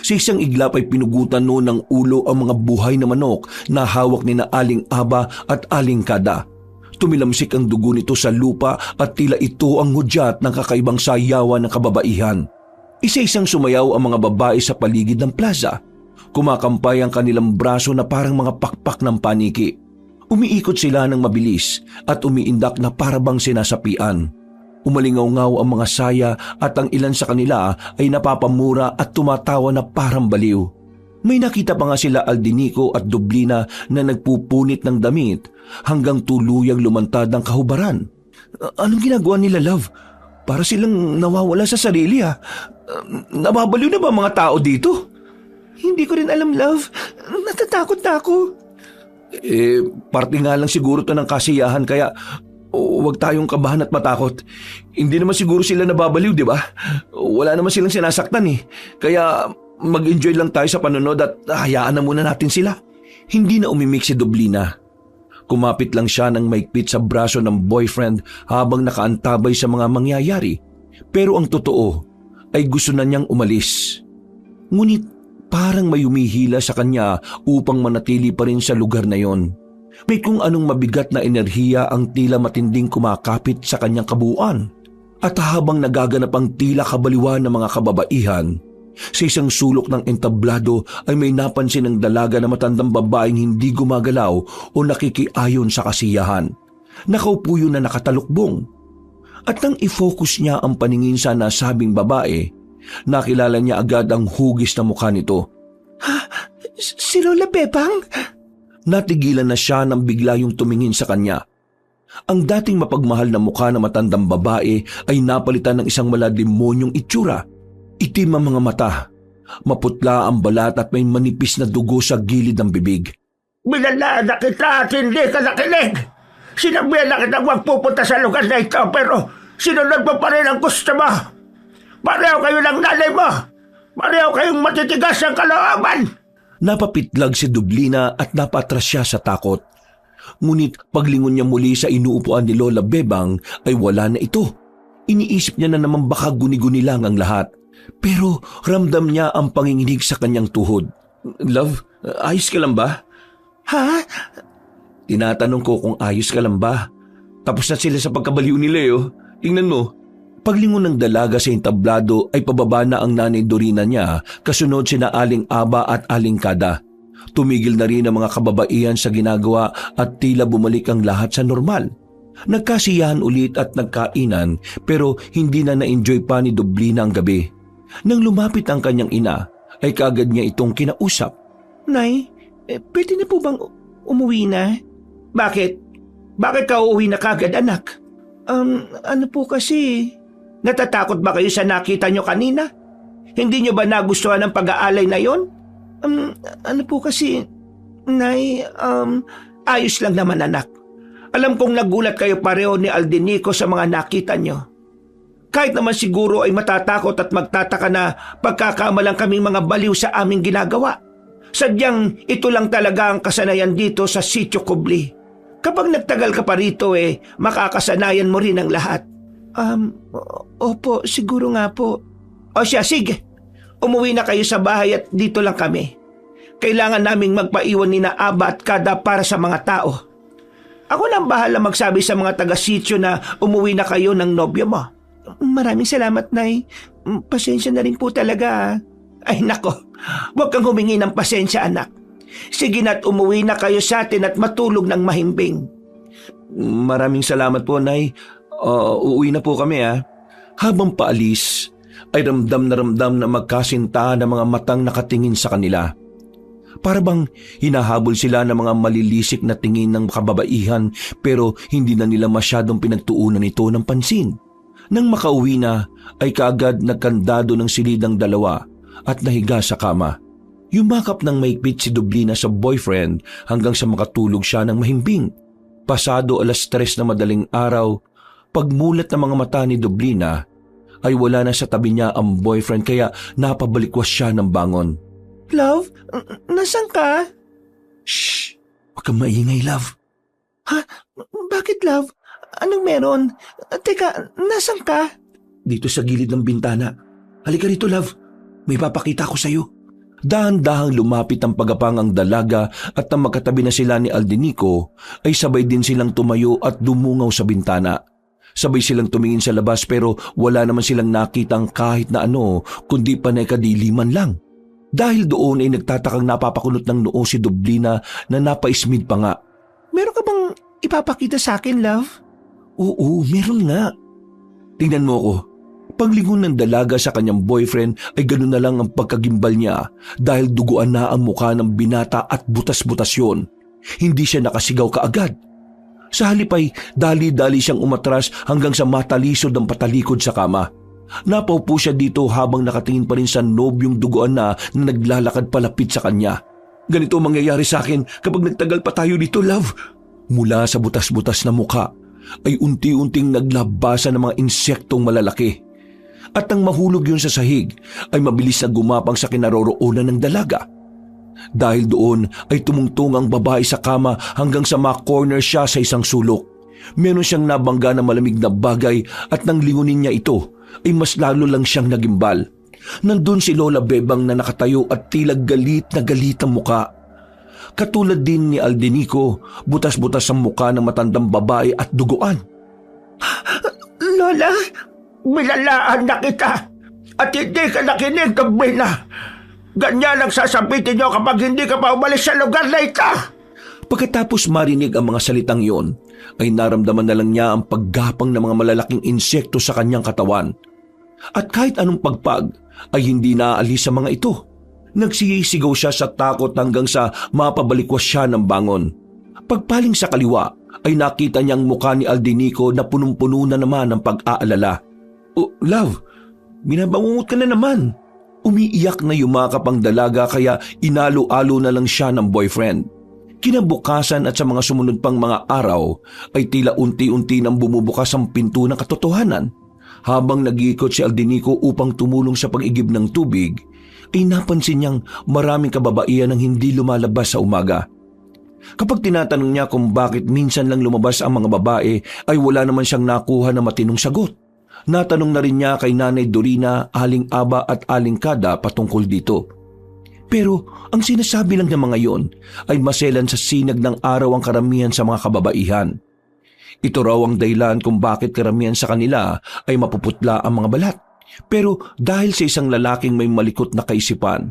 Sa isang iglap ay pinugutan noon ng ulo ang mga buhay na manok na hawak ni na Aling Aba at Aling Kada. Tumilamsik ang dugo nito sa lupa at tila ito ang hudyat ng kakaibang sayawan ng kababaihan. Isa-isang sumayaw ang mga babae sa paligid ng plaza. Kumakampay ang kanilang braso na parang mga pakpak ng paniki. Umiikot sila ng mabilis at umiindak na parabang sinasapian. Umalingaw-ngaw ang mga saya at ang ilan sa kanila ay napapamura at tumatawa na parang baliw. May nakita pa nga sila Aldinico at Dublina na nagpupunit ng damit hanggang tuluyang lumantad ang kahubaran. Anong ginagawa nila, love? Para silang nawawala sa sarili ha. Nababaliw na ba mga tao dito? Hindi ko rin alam, love. Natatakot na ako. Parte nga lang siguro to ng kasiyahan kaya huwag tayong kabahan at matakot. Hindi naman siguro sila nababaliw, di ba? Wala naman silang sinasaktan eh. Kaya mag-enjoy lang tayo sa panonood at hayaan na muna natin sila. Hindi na umimik si Dublina. Kumapit lang siya ng maigpit sa braso ng boyfriend habang nakaantabay sa mga mangyayari. Pero ang totoo ay gusto na niyang umalis. Ngunit parang may humihila sa kanya upang manatili pa rin sa lugar na yon. May kung anong mabigat na enerhiya ang tila matinding kumakapit sa kanyang kabuuan. At habang nagaganap ang tila kabaliwan ng mga kababaihan, sa isang sulok ng entablado ay may napansin ng dalaga na matandang babaeng hindi gumagalaw o nakikiayon sa kasiyahan. Nakaupo yun na nakatalukbong. At nang i-focus niya ang paningin sa nasabing babae, nakilala niya agad ang hugis na mukha nito. Si Lola Bebang? Natigilan na siya nang bigla yung tumingin sa kanya. Ang dating mapagmahal na mukha ng matandang babae ay napalitan ng isang malademonyong itsura. Itim ang mga mata, maputla ang balat at may manipis na dugo sa gilid ng bibig. Binala na kita at hindi ka nakinig. Sinabihan na kita huwag pupunta sa lugar na ito pero sinunod mo pa rin ang gusto mo. Pareho kayo ng nanay mo. Pareho kayong matitigas ang kalooban. Napapitlag si Dublina at napatras siya sa takot. Ngunit paglingon niya muli sa inuupuan ni Lola Bebang ay wala na ito. Iniisip niya na naman baka guni-guni lang ang lahat. Pero ramdam niya ang panginginig sa kanyang tuhod. Love, ayos ka lang ba? Ha? Tinatanong ko kung ayos ka lang ba. Tapos na sila sa pagkabaliw ni Leo. Tingnan mo. Paglingon ng dalaga sa entablado ay pababa na ang Nanay Dorina niya kasunod sina Aling Aba at Aling Kada. Tumigil na rin ang mga kababaihan sa ginagawa at tila bumalik ang lahat sa normal. Nagkasiyahan ulit at nagkainan pero hindi na na-enjoy pa ni Dublina ang gabi. Nang lumapit ang kanyang ina ay kaagad niya itong kinausap. Nay, pwede na po bang umuwi na? Bakit? Bakit ka uuwi na kagad, anak? Ano po kasi? Natatakot ba kayo sa nakita nyo kanina? Hindi nyo ba nagustuhan ang pag-aalay na yon? Ano po kasi, Nay, Ayos lang naman, anak. Alam kong nagulat kayo pareho ni Aldinico sa mga nakita nyo. Kahit naman siguro ay matatakot at magtataka na pagkakamalang kaming mga baliw sa aming ginagawa. Sadyang ito lang talaga ang kasanayan dito sa Sitio Kubli. Kapag nagtagal ka pa rito makakasanayan mo rin ang lahat. Opo, siguro nga po. O siya, sige. Umuwi na kayo sa bahay at dito lang kami. Kailangan naming magpaiwan ni na Aba at Kada para sa mga tao. Ako nang bahala magsabi sa mga taga-sityo na umuwi na kayo ng nobyo mo. Maraming salamat, Nay. Pasensya na rin po talaga. Ay nako, huwag kang humingi ng pasensya, anak. Sige na't umuwi na kayo sa atin at matulog ng mahimbing. Maraming salamat po, Nay. Uuwi na po kami Habang paalis, ay ramdam na magkasinta ng mga matang nakatingin sa kanila. Para bang hinahabol sila ng mga malilisik na tingin ng kababaihan pero hindi na nila masyadong pinagtuunan ito ng pansin. Nang makauwi na, ay kaagad nagkandado ng silid ang dalawa at nahiga sa kama. Yumakap ng maigpit si Dublina sa boyfriend hanggang sa makatulog siya ng mahimbing. Pasado 3:00 na madaling araw, pagmulat ng mga mata ni Dublina, ay wala na sa tabi niya ang boyfriend kaya napabalikwas siya ng bangon. Love, nasan ka? Shh! Huwag kang maingay, love. Ha? Bakit, love? Anong meron? Teka, nasan ka? Dito sa gilid ng bintana. Halika rito, love. May papakita ko sa'yo. Dahan-dahang lumapit ang pagapangang dalaga at nang magkatabi na sila ni Aldenico ay sabay din silang tumayo at dumungaw sa bintana. Sabay silang tumingin sa labas pero wala naman silang nakitang kahit na ano kundi panay kadiliman lang. Dahil doon ay nagtatakang napapakunot ng noo si Dublina na napaismid pa nga. Meron ka bang ipapakita sa akin, love? Oo, meron nga. Tingnan mo ko. Paglingon ng dalaga sa kanyang boyfriend ay ganoon na lang ang pagkagimbal niya dahil duguan na ang mukha ng binata at butas-butas yun. Hindi siya nakasigaw kaagad. Sa halip ay dali-dali siyang umatras hanggang sa matalisod ang patalikod sa kama. Napaupo siya dito habang nakatingin pa rin sa nobyong duguan na naglalakad palapit sa kanya. Ganito ang mangyayari sa akin kapag nagtagal pa tayo dito, love. Mula sa butas-butas na mukha ay unti-unting naglabasan ng mga insektong malalaki. At nang mahulog yun sa sahig, ay mabilis na gumapang sa kinaroroonan ng dalaga. Dahil doon ay tumungtong ang babae sa kama hanggang sa ma-corner siya sa isang sulok. Meron siyang nabangga na malamig na bagay at nang lingunin niya ito, ay mas lalo lang siyang nagimbal. Nandun si Lola Bebang na nakatayo at tila galit na galit ang muka. Katulad din ni Aldenico, butas-butas ang muka ng matandang babae at duguan. Lola, binalaan na kita at hindi ka nakinig, Dublina. Ganyan ang sasabitin niyo kapag hindi ka pa umalis sa lugar na ito. Pagkatapos marinig ang mga salitang yon, ay naramdaman na lang niya ang paggapang ng mga malalaking insekto sa kanyang katawan. At kahit anong pagpag, ay hindi naaalis sa mga ito. Nagsisigaw siya sa takot hanggang sa mapabalikwas siya ng bangon. Pagpaling sa kaliwa, ay nakita niyang mukha ni Aldenico na punong-puno na naman ng pag-aalala. Oh, love, binabangungot ka na naman. Umiiyak na yumakap ang dalaga kaya inalo-alo na lang siya ng boyfriend. Kinabukasan at sa mga sumunod pang mga araw ay tila unti-unti nang bumubukas ang pinto ng katotohanan. Habang nag-iikot si Aldenico upang tumulong sa pag-igib ng tubig, ay napansin niyang maraming kababaihan ang hindi lumalabas sa umaga. Kapag tinatanong niya kung bakit minsan lang lumabas ang mga babae ay wala naman siyang nakuha na matinong sagot. Natanong na rin niya kay Nanay Dorina, Aling Aba at Aling Kada patungkol dito. Pero ang sinasabi lang ng mga yon ay maselan sa sinag ng araw ang karamihan sa mga kababaihan. Ito raw ang dahilan kung bakit karamihan sa kanila ay mapuputla ang mga balat. Pero dahil sa isang lalaking may malikot na kaisipan,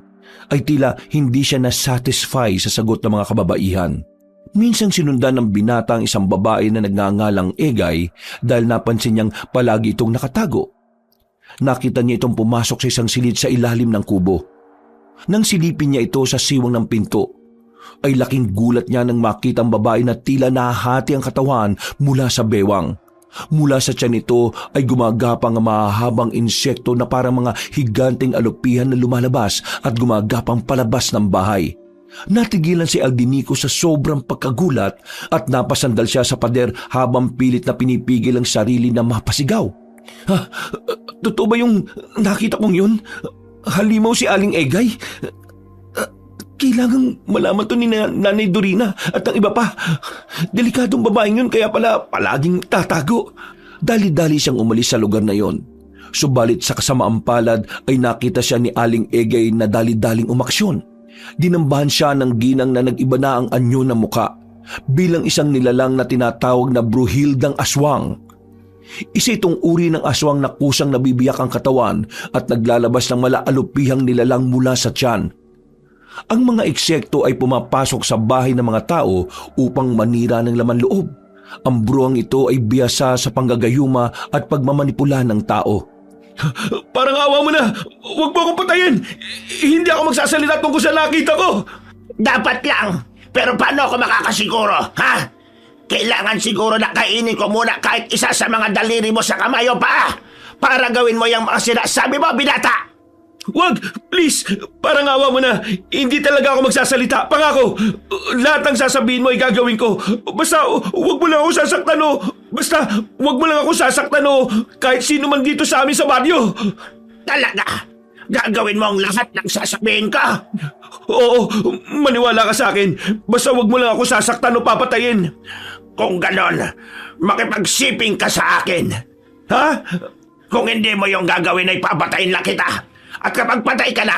ay tila hindi siya na-satisfy sa sagot ng mga kababaihan. Minsan sinundan ng binata ang isang babae na nagngangalang Egay dahil napansin niyang palagi itong nakatago. Nakita niya itong pumasok sa isang silid sa ilalim ng kubo. Nang silipin niya ito sa siwang ng pinto, ay laking gulat niya nang makita ang babae na tila nahahati ang katawan mula sa bewang. Mula sa tiyan nito ay gumagapang ang mahahabang insekto na parang mga higanteng alupihan na lumalabas at gumagapang palabas ng bahay. Natigilan si Aldenico sa sobrang pagkagulat at napasandal siya sa pader habang pilit na pinipigil ang sarili na mapasigaw. Totoo ba yung nakita kong yun? Halimaw si Aling Egay? Kailangang malaman to ni Nanay Dorina at ang iba pa. Delikadong babaeng yun kaya pala palaging tatago. Dali-dali siyang umalis sa lugar na yon. Subalit sa kasamaang palad ay nakita siya ni Aling Egay na dali-daling umaksyon. Dinambahan siya ng ginang na nag-iba na ang anyo ng muka bilang isang nilalang na tinatawag na bruhildang aswang. Isa itong uri ng aswang na kusang nabibiyak ang katawan at naglalabas ng malaalupihang nilalang mula sa tiyan. Ang mga eksekto ay pumapasok sa bahay ng mga tao upang manira ng laman loob. Ang bruhang ito ay biyasa sa panggagayuma at pagmamanipula ng tao. Parang awa mo na! Huwag mo akong patayin! Hindi ako magsasalita tungkol sa nakita ko! Dapat lang. Pero paano ako makakasiguro, ha? Kailangan siguro na kainin ko muna kahit isa sa mga daliri mo sa kamay o paa para gawin mo yung mga sinasabi mo, binata! Wag! Please! Parang awa mo na! Hindi talaga ako magsasalita! Pangako! Lahat ng sasabihin mo ay gagawin ko! Basta wag mo lang ako sasaktan o! Basta wag mo lang ako sasaktan o! Kahit sino man dito sa amin sa baryo! Talaga? Gagawin mo ang lahat ng sasabihin ka? Oo! Maniwala ka sa akin! Basta wag mo lang ako sasaktan o papatayin! Kung ganon, makipagsiping ka sa akin. Ha? Kung hindi mo yung gagawin ay papatayin lang kita. At kapag patay ka na,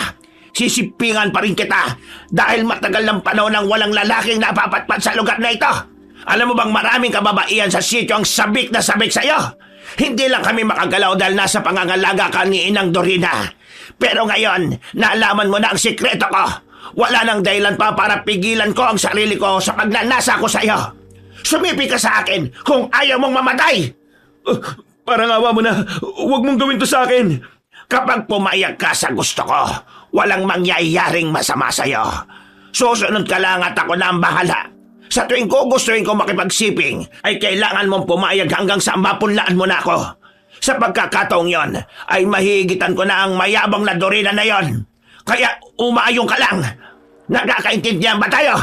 sisipingan pa rin kita dahil matagal ng panahon nang walang lalaking napapatpat sa lugar na ito. Alam mo bang maraming kababaihan sa sityo ang sabik na sabik sa'yo? Hindi lang kami makagalaw dahil nasa pangangalaga ka ni Inang Dorina. Pero ngayon, naalaman mo na ang sikreto ko. Wala nang dahilan pa para pigilan ko ang sarili ko sa pagnanasa ko sa'yo. Sumipi ka sa akin kung ayaw mong mamatay. Parang awa mo na. Huwag mong gawin to sa akin. Kapag pumayag ka sa gusto ko, walang mangyayaring masama sa'yo. Susunod ka lang at ako na ang bahala. Sa tuwing gustuin ko makipagsiping, ay kailangan mong pumayag hanggang sa mapunlaan mo na ako. Sa pagkakataong yon, ay mahigitan ko na ang mayabang na Dorina na yon. Kaya umaayong ka lang. Nagkakaintindihan ba tayo?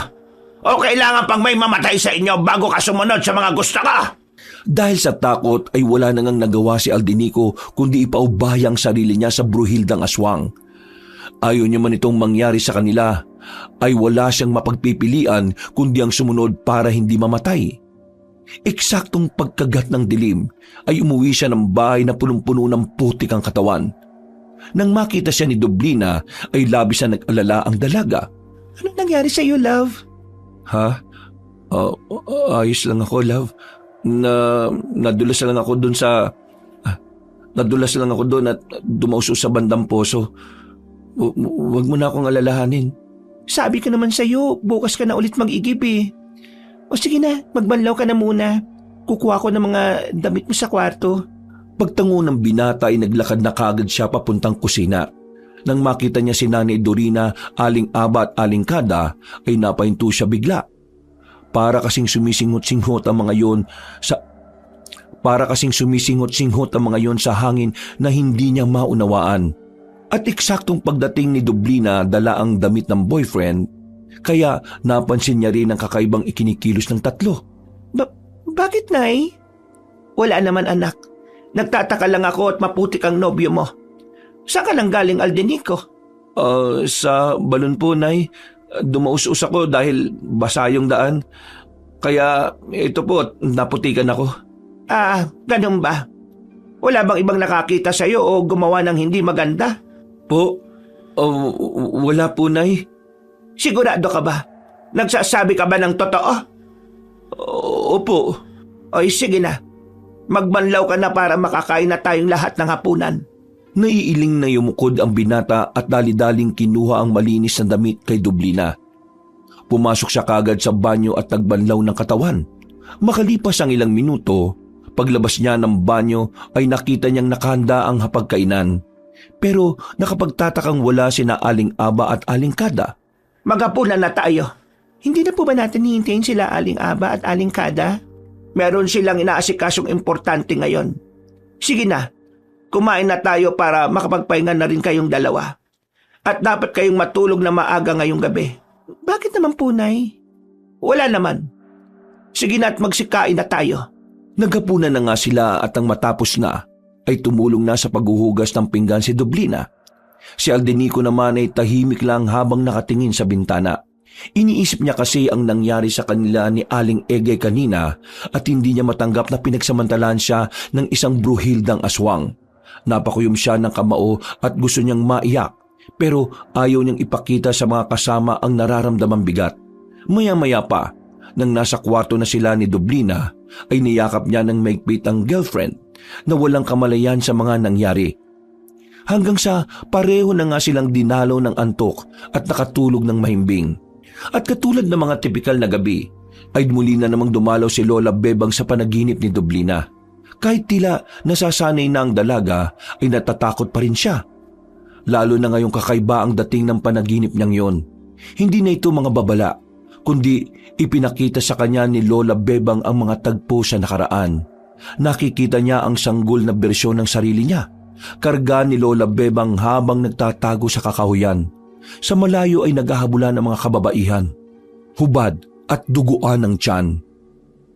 O kailangan pang may mamatay sa inyo bago ka sumunod sa mga gusto ko? Dahil sa takot ay wala na ngang nagawa si Aldenico kundi ipaubaya ang sarili niya sa bruhildang aswang. Ayaw niya man itong mangyari sa kanila, ay wala siyang mapagpipilian kundi ang sumunod para hindi mamatay. Eksaktong pagkagat ng dilim ay umuwi siya ng bahay na punong-puno ng putik ang katawan. Nang makita siya ni Dublina ay labis na nag-alala ang dalaga. Anong nangyari sa iyo, love? Ha? Ayos lang ako, love. Nadulas lang ako doon at dumauso sa bandang poso. Huwag mo na akong alalahanin. Sabi ko naman sa iyo, bukas ka na ulit mag-igib eh. O sige na, magbanlaw ka na muna. Kukuha ko ng mga damit mo sa kwarto. Pagtango ng binata ay naglakad na kagad siya papuntang kusina. Nang makita niya si Nanay Dorina, Aling Aba at Aling Kada, ay napahinto siya bigla. Para kasing sumisinghot-singhot ang mga yon sa hangin na hindi niya maunawaan. At eksaktong pagdating ni Dublina dala ang damit ng boyfriend, kaya napansin niya rin ang kakaibang ikinikilos ng tatlo. Bakit, Nay? Wala naman, anak. Nagtataka lang ako at maputik ang nobyo mo. Saan ka lang galing, Aldenico? Sa balon po, Nay. Dumaus-us ako dahil basa yung daan. Kaya ito po, naputikan ako. Ganun ba? Wala bang ibang nakakita sa'yo o gumawa ng hindi maganda? Po? Wala po, Nay. Sigurado ka ba? Nagsasabi ka ba ng totoo? Opo. Oy, sige na. Magbanlaw ka na para makakain na tayong lahat ng hapunan. Naiiling na yumukod ang binata at dali-daling kinuha ang malinis na damit kay Dublina. Pumasok siya kagad sa banyo at nagbanlaw ng katawan. Makalipas ang ilang minuto, paglabas niya ng banyo ay nakita niyang nakahanda ang hapagkainan. Pero nakapagtatakang wala sina Aling Aba at Aling Kada. Maghapunan na tayo. Hindi na po ba natin hihintayin sila Aling Aba at Aling Kada? Meron silang inaasikasong importante ngayon. Sige na, kumain na tayo para makapagpahinga na rin kayong dalawa. At dapat kayong matulog na maaga ngayong gabi. Bakit naman po, Nay? Wala naman. Sige na at magsikain na tayo. Naghapunan na nga sila at ang matapos na ay tumulong na sa paghuhugas ng pinggan si Dublina. Si Aldenico naman ay tahimik lang habang nakatingin sa bintana. Iniisip niya kasi ang nangyari sa kanila ni Aling Egay kanina at hindi niya matanggap na pinagsamantalaan siya ng isang bruhildang aswang. Napakuyom siya ng kamao at gusto niyang maiyak pero ayaw niyang ipakita sa mga kasama ang nararamdamang bigat. Maya-maya pa, nang nasa kwarto na sila ni Dublina, ay niyakap niya ng maigpit ang girlfriend na walang kamalayan sa mga nangyari. Hanggang sa pareho na nga silang dinalo ng antok at nakatulog ng mahimbing. At katulad ng mga tipikal na gabi, ay muli na namang dumalaw si Lola Bebang sa panaginip ni Dublina. Kahit tila nasasanay na ang dalaga, ay natatakot pa rin siya. Lalo na ngayong kakaiba ang dating ng panaginip niyang yon. Hindi na ito mga babala, kundi ipinakita sa kanya ni Lola Bebang ang mga tagpo sa nakaraan. Nakikita niya ang sanggol na bersyon ng sarili niya. Karga ni Lola Bebang habang nagtatago sa kakahuyan. Sa malayo ay naghahabulan ng mga kababaihan. Hubad at duguan ng tiyan.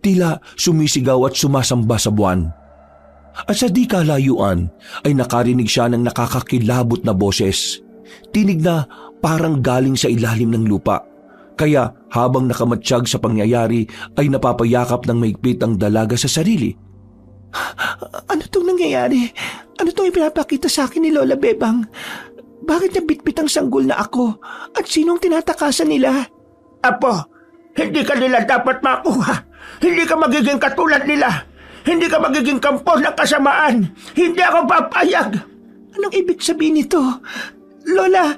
Tila sumisigaw at sumasamba sa buwan. At sa di kalayuan ay nakarinig siya ng nakakakilabot na boses. Tinig na parang galing sa ilalim ng lupa. Kaya habang nakamatsyag sa pangyayari ay napapayakap ng mahigpit ang dalaga sa sarili. Ano tong nangyayari? Ano tong ipinapakita sa akin ni Lola Bebang? Bakit niya bitbit ang sanggol na ako? At sinong tinatakasan nila? Apo, hindi ka nila dapat makuha. Hindi ka magiging katulad nila. Hindi ka magiging kampo ng kasamaan. Hindi ako papayag. Anong ibig sabihin nito? Lola!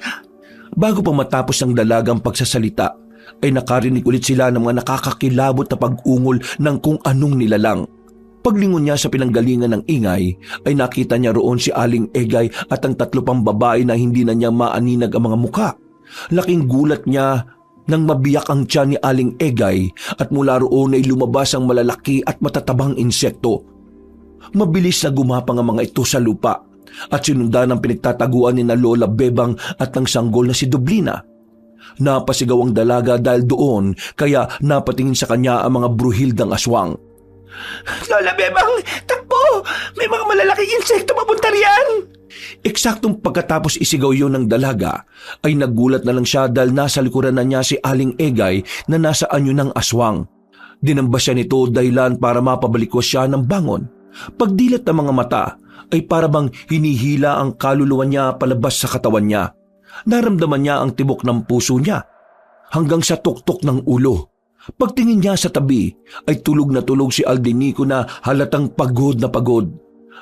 Bago pa matapos ang dalagang pagsasalita, ay nakarinig ulit sila ng mga nakakakilabot na pag-ungol ng kung anong nilalang. Paglingon niya sa pinanggalingan ng ingay, ay nakita niya roon si Aling Egay at ang 3 pang babae na hindi na niya maaninag ang mga muka. Laking gulat niya nang mabiyak ang tiyan ni Aling Egay at mula roon ay lumabas ang malalaki at matatabang insekto. Mabilis na gumapang ang mga ito sa lupa at sinundan ang pinagtataguan ni na Lola Bebang at ng sanggol na si Dublina. Napasigaw ang dalaga dahil doon kaya napatingin sa kanya ang mga bruhildang aswang. Lola Bebang, takbo! May mga malalaking insekto papunta riyan! Eksaktong pagkatapos isigaw yon ng dalaga, ay nagulat na lang siya dahil nasa likuran na niya si Aling Egay na nasa anyo ng aswang. Dinamba siya nito dahilan para mapabalikos siya ng bangon. Pagdilat ng mga mata, ay parabang hinihila ang kaluluwa niya palabas sa katawan niya. Naramdaman niya ang tibok ng puso niya, hanggang sa tuktok ng ulo. Pagtingin niya sa tabi, ay tulog na tulog si Aldenico na halatang pagod na pagod.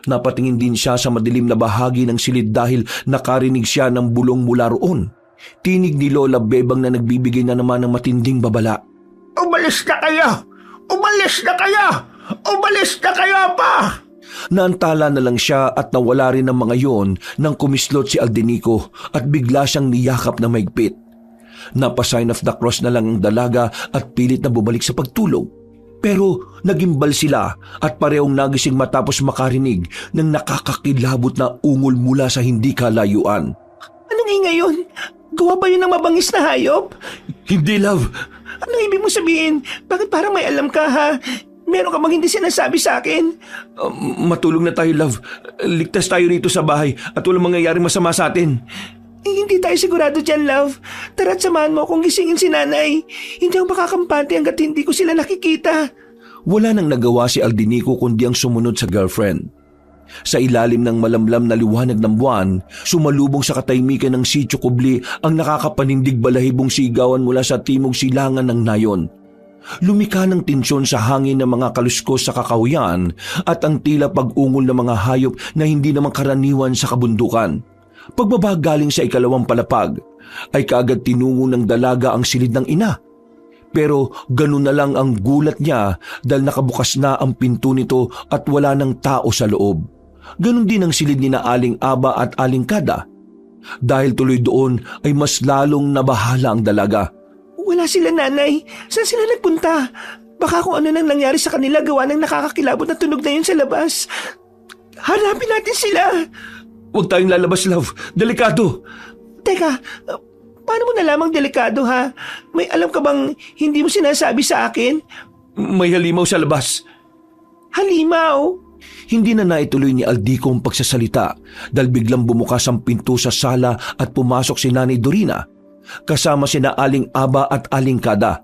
Napatingin din siya sa madilim na bahagi ng silid dahil nakarinig siya ng bulong mula roon. Tinig ni Lola Bebang na nagbibigay na naman ng matinding babala. Umalis na kayo! Umalis na kayo! Umalis na kayo pa! Naantala na lang siya at nawala rin ang mga yon nang kumislot si Aldenico at bigla siyang niyakap na maigpit. Napa-sign of the cross na lang ang dalaga at pilit na bumalik sa pagtulog. Pero nagimbal sila at parehong nagising matapos makarinig ng nakakakilabot na ungol mula sa hindi kalayuan. Anong ingay yun? Gawa ba yun ng mabangis na hayop? Hindi, love. Anong ibig mo sabihin? Bakit parang may alam ka, ha? Meron ka bang hindi sinasabi sa akin? Matulog na tayo, love. Ligtas tayo rito sa bahay at walang mangyayaring masama sa atin. Hindi tayo sigurado dyan, love. Tara't samahan mo akong gisingin si nanay. Hindi ako makakampante hanggat hindi ko sila nakikita. Wala nang nagawa si Aldenico kundi ang sumunod sa girlfriend. Sa ilalim ng malamlam na liwanag ng buwan, sumalubong sa katahimikan ng Sitio Kubli ang nakakapanindig balahibong sigawan mula sa timog silangan ng nayon. Lumika ng tensyon sa hangin ng mga kaluskos sa kakahuyan at ang tila pag-ungol ng mga hayop na hindi naman karaniwan sa kabundukan. Pagbaba galing sa 2 palapag, ay kaagad tinungo ng dalaga ang silid ng ina. Pero ganun na lang ang gulat niya dahil nakabukas na ang pinto nito at wala ng tao sa loob. Ganun din ang silid ni na Aling Aba at Aling Kada. Dahil tuloy doon ay mas lalong nabahala ang dalaga. Wala sila, nanay. Saan sila nagpunta? Baka kung ano nang nangyari sa kanila gawa ng nakakakilabot na tunog na yun sa labas. Hanapin natin sila. Huwag tayong lalabas, love. Delikado. Teka, paano mo nalamang delikado, ha? May alam ka bang hindi mo sinasabi sa akin? May halimaw sa labas. Halimaw? Hindi na naituloy ni Aldico ang pagsasalita dahil biglang bumukas ang pinto sa sala at pumasok si Nanay Dorina kasama sina Aling Aba at Aling Kada.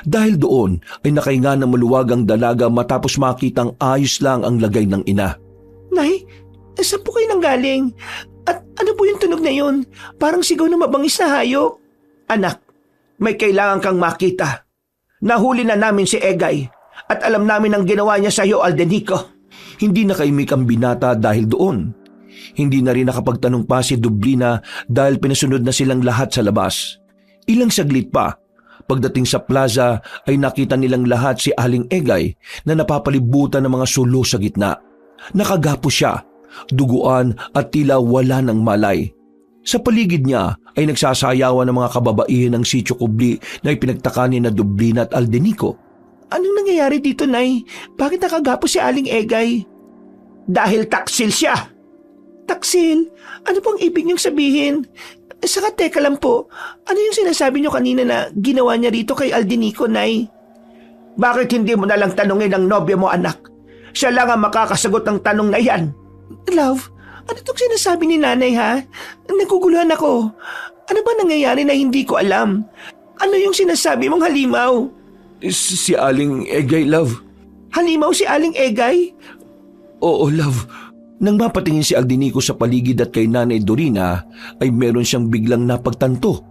Dahil doon ay nakahinga ng maluwag ang dalaga matapos makitang ayos lang ang lagay ng ina. Nay, saan po kayo nanggaling? At ano po yung tunog na yun? Parang sigaw ng mabangis na hayop. Anak, may kailangan kang makita. Nahuli na namin si Egay at alam namin ang ginawa niya sa iyo, Aldenico. Hindi nakaimik ang binata dahil doon. Hindi na rin nakapagtanong pa si Dublina dahil pinasunod na silang lahat sa labas. Ilang saglit pa, pagdating sa plaza ay nakita nilang lahat si Aling Egay na napapalibutan ng mga sulo sa gitna. Nakagapo siya, duguan at tila wala ng malay. Sa paligid niya ay nagsasayawan ng mga kababaihan ng Sitio Kubli na ipinagtaka ni na Dublina at Aldenico. Anong nangyayari dito, Nay? Bakit nakagapo si Aling Egay? Dahil taksil siya. Taksil? Ano pong ibig niyong sabihin? Saka teka lang po, ano yung sinasabi niyo kanina na ginawa niya rito kay Aldenico, Nay? Bakit hindi mo nalang tanungin ang nobya mo, anak? Siya lang ang makakasagot ng tanong na yan. Love, ano itong sinasabi ni nanay, ha? Naguguluhan ako. Ano ba nangyayari na hindi ko alam? Ano yung sinasabi mong halimaw? Si Aling Egay, love. Halimaw si Aling Egay? Oo, love. Nang mapatingin si Aldinico sa paligid at kay Nanay Dorina, ay meron siyang biglang napagtanto.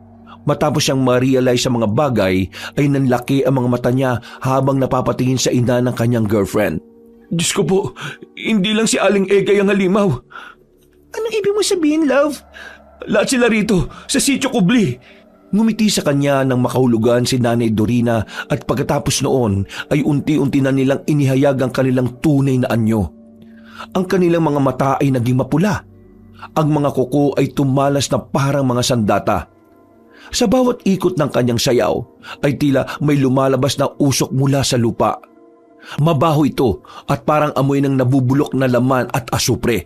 Matapos siyang ma-realize sa mga bagay, ay nanlaki ang mga mata niya habang napapatingin sa ina ng kanyang girlfriend. Diyos ko po, hindi lang si Aling Egay ang halimaw. Anong ibig mo sabihin, love? Lahat sila rito, sa Sitio Kubli. Ngumiti sa kanya nang makahulugan si Nanay Dorina at pagkatapos noon ay unti-unti na nilang inihayag ang kanilang tunay na anyo. Ang kanilang mga mata ay naging mapula. Ang mga kuko ay tumalas na parang mga sandata. Sa bawat ikot ng kanyang sayaw ay tila may lumalabas na usok mula sa lupa. Mabaho ito at parang amoy ng nabubulok na laman at asupre.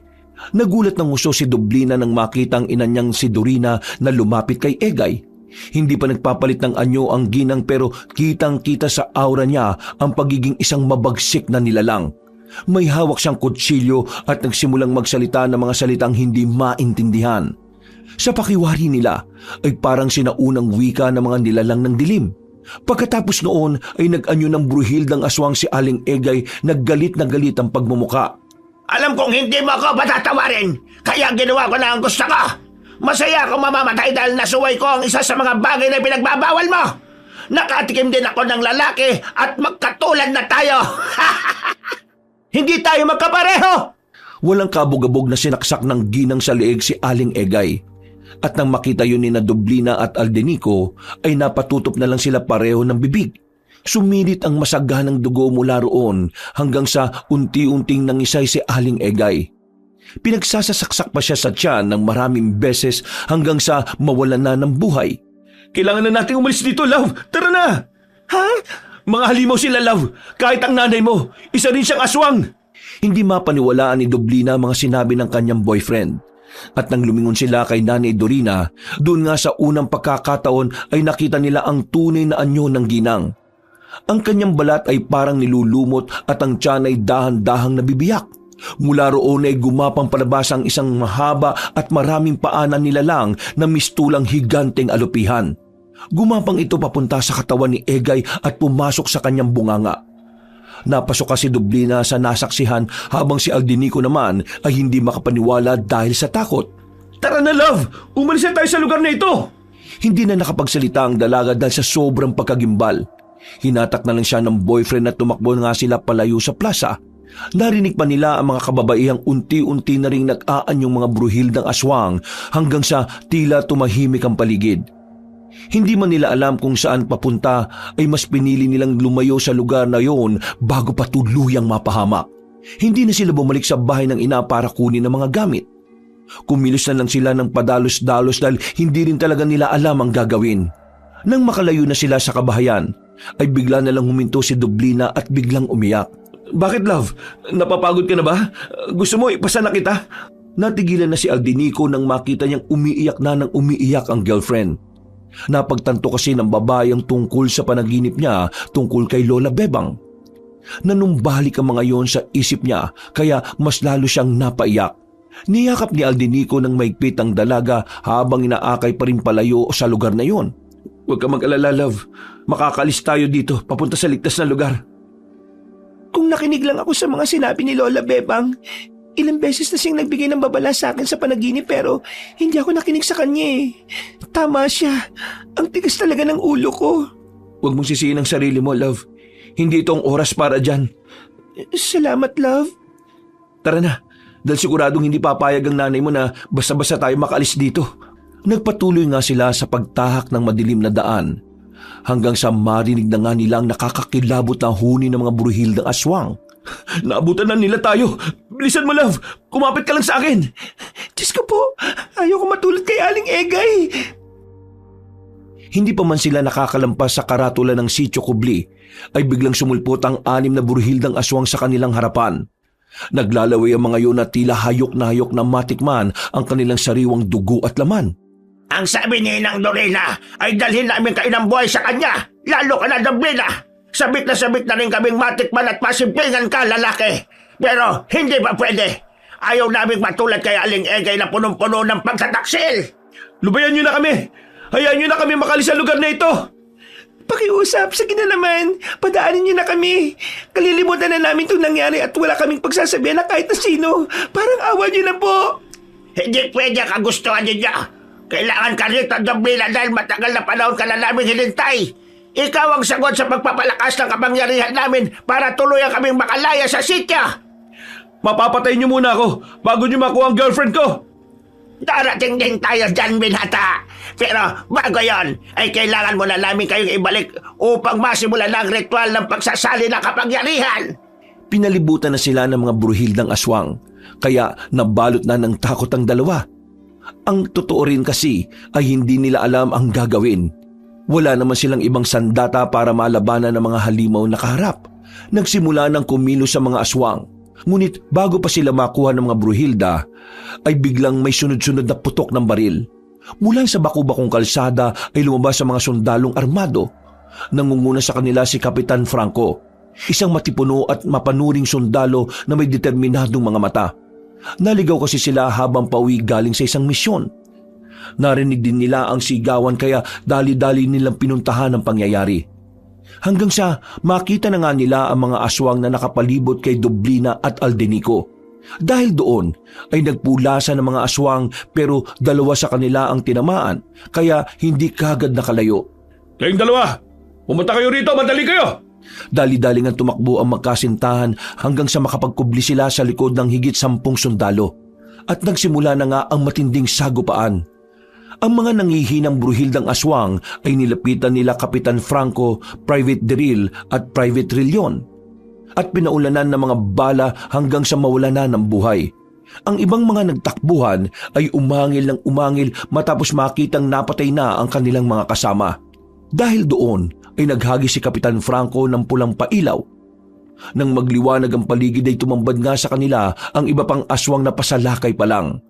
Nagulat ng uso si Dublina nang makita ang ina niyang si Dorina na lumapit kay Egay. Hindi pa nagpapalit ng anyo ang ginang pero kitang-kita sa aura niya ang pagiging isang mabagsik na nilalang. May hawak siyang kutsilyo at nagsimulang magsalita ng mga salitang hindi maintindihan. Sa pakiwari nila ay parang sinaunang wika ng mga nilalang ng dilim. Pagkatapos noon ay nag-anyo ng bruhildang aswang si Aling Egay na galit ang pagmumuka. Alam kong hindi mo ako patatawarin, kaya ginawa ko na ang gusto ko. Masaya akong mamamatay dahil nasuway ko ang isa sa mga bagay na pinagbabawal mo. Nakatikim din ako ng lalaki at magkatulad na tayo. Hindi tayo magkapareho! Walang kabog-abog na sinaksak ng ginang sa leeg si Aling Egay. At nang makita yun ni na Dublina at Aldenico ay napatutop na lang sila pareho ng bibig. Sumilit ang masaganang dugo mula roon hanggang sa unti-unting nangisay si Aling Egay. Pinagsasasaksak pa siya sa tiyan ng maraming beses hanggang sa mawalan na ng buhay. Kailangan na nating umalis dito, love! Tara na! Ha? Mga halimaw sila, love! Kahit ang nanay mo, isa rin siyang aswang! Hindi mapaniwalaan ni Dublina mga sinabi ng kanyang boyfriend. At nang lumingon sila kay Nanay Dorina, doon nga sa unang pagkakataon ay nakita nila ang tunay na anyo ng ginang. Ang kanyang balat ay parang nilulumot at ang tiyan ay dahan-dahang nabibiyak. Mula roon ay gumapang palabas ang isang mahaba at maraming paanan nilalang na mistulang higanteng alupihan. Gumapang ito papunta sa katawan ni Egay at pumasok sa kanyang bunganga. Napasok kasi Dublina sa nasaksihan habang si Aldenico naman ay hindi makapaniwala dahil sa takot. Tara na, love! Umalis na tayo sa lugar na ito! Hindi na nakapagsalita ang dalaga dahil sa sobrang pagkagimbal. Hinatak na lang siya ng boyfriend at tumakbo nga sila palayo sa plaza. Narinig pa nila ang mga kababaihang unti-unti na ring nag-aanyong mga bruhildang aswang hanggang sa tila tumahimik ang paligid. Hindi man nila alam kung saan papunta ay mas pinili nilang lumayo sa lugar na yon bago pa tuluyang mapahamak. Hindi na sila bumalik sa bahay ng ina para kunin ang mga gamit. Kumilos na lang sila ng padalos-dalos dahil hindi rin talaga nila alam ang gagawin. Nang makalayo na sila sa kabahayan, ay bigla na lang huminto si Dublina at biglang umiyak. Bakit, love? Napapagod ka na ba? Gusto mo ipasa na kita? Natigilan na si Aldenico nang makita niyang umiiyak na nang umiiyak ang girlfriend. Napagtanto kasi ng babae ang tungkol sa panaginip niya tungkol kay Lola Bebang. Nanumbalik ang mga yon sa isip niya kaya mas lalo siyang napaiyak. Niyakap ni Aldenico ng maigpit ang dalaga habang inaakay pa rin palayo sa lugar na yon. Huwag ka mag-alala, love. Makakalis tayo dito papunta sa ligtas na lugar. Kung nakinig lang ako sa mga sinabi ni Lola Bebang, ilang beses na siyang nagbigay ng babala sa akin sa panaginip pero hindi ako nakinig sa kanya eh. Tama siya. Ang tigas talaga ng ulo ko. Huwag mong sisihin ang sarili mo, love. Hindi ito ang oras para dyan. Salamat, love. Tara na, dahil siguradong hindi papayag ang nanay mo na basta-basta tayo makaalis dito. Nagpatuloy nga sila sa pagtahak ng madilim na daan hanggang sa marinig na nga nilang nakakakilabot na huni ng mga bruhildang aswang. Naabutan na nila tayo. Bilisan mo, love. Kumapit ka lang sa akin. Diyos ko po, ayaw ko matulad kay Aling Egay. Hindi pa man sila nakakalampas sa karatula ng Sitio Kubli, ay biglang sumulpot ang 6 na bruhildang aswang sa kanilang harapan. Naglalaway ang mga yun at tila hayok na matikman ang kanilang sariwang dugo at laman. Ang sabi ni Inang Dorina ay dalhin namin kayo ng buhay sa kanya, lalo ka na, Dublina. Sabik na rin kaming matikman at masimpingan ka, lalaki. Pero hindi pa pwede. Ayaw naming matulad kay Aling Egay na punong-puno ng pagtataksil. Lubayan niyo na kami! Hayaan niyo na kami makalis sa lugar na ito! Pakiusap, sige na naman. Padaanin niyo na kami. Kalilimutan na namin itong nangyari at wala kaming pagsasabihan na kahit na sino. Parang awa niyo na po. Hindi pwede kagustuhan ninyo. Kailangan ka rito, Dublina, dahil matagal na panahon ka na namin hinintay. Ikaw ang sagot sa pagpapalakas ng kapangyarihan namin para tuluyan kaming makalaya sa sitya. Mapapatay niyo muna ako bago niyo makuha ang girlfriend ko. Darating din tayo dyan, binata. Pero bago yon, ay kailangan mo na namin kayong ibalik upang masimulan ang ritual ng pagsasali ng kapangyarihan. Pinalibutan na sila ng mga bruhildang aswang, kaya nabalot na ng takot ang dalawa. Ang totoo rin kasi ay hindi nila alam ang gagawin. Wala naman silang ibang sandata para malabanan ng mga halimaw na kaharap. Nagsimula ng kumilos sa mga aswang. Ngunit bago pa sila makuha ng mga bruhilda, ay biglang may sunod-sunod na putok ng baril. Mula sa baku-bakong kalsada ay lumabas sa mga sundalong armado. Nangunguna sa kanila si Kapitan Franco, isang matipuno at mapanuring sundalo na may determinadong mga mata. Naligaw kasi sila habang pauwi galing sa isang misyon. Narinig din nila ang sigawan kaya dali-dali nilang pinuntahan ang pangyayari. Hanggang sa makita na nga nila ang mga aswang na nakapalibot kay Dublina at Aldenico. Dahil doon ay nagpulasan ng mga aswang pero dalawa sa kanila ang tinamaan kaya hindi kagad nakalayo. Kayong dalawa, pumunta kayo rito, madali kayo! Dali-dali nga tumakbo ang magkasintahan hanggang sa makapagkubli sila sa likod ng higit 10 sundalo. At nagsimula na nga ang matinding sagupaan. Ang mga nangihinang bruhildang aswang ay nilapitan nila Kapitan Franco, Private Deril at Private Rillion at pinaulanan ng mga bala hanggang sa mawala na ng buhay. Ang ibang mga nagtakbuhan ay umangil ng umangil matapos makitang napatay na ang kanilang mga kasama. Dahil doon ay naghagi si Kapitan Franco ng pulang pailaw. Nang magliwanag ang paligid ay tumambad nga sa kanila ang iba pang aswang na pasalakay pa lang.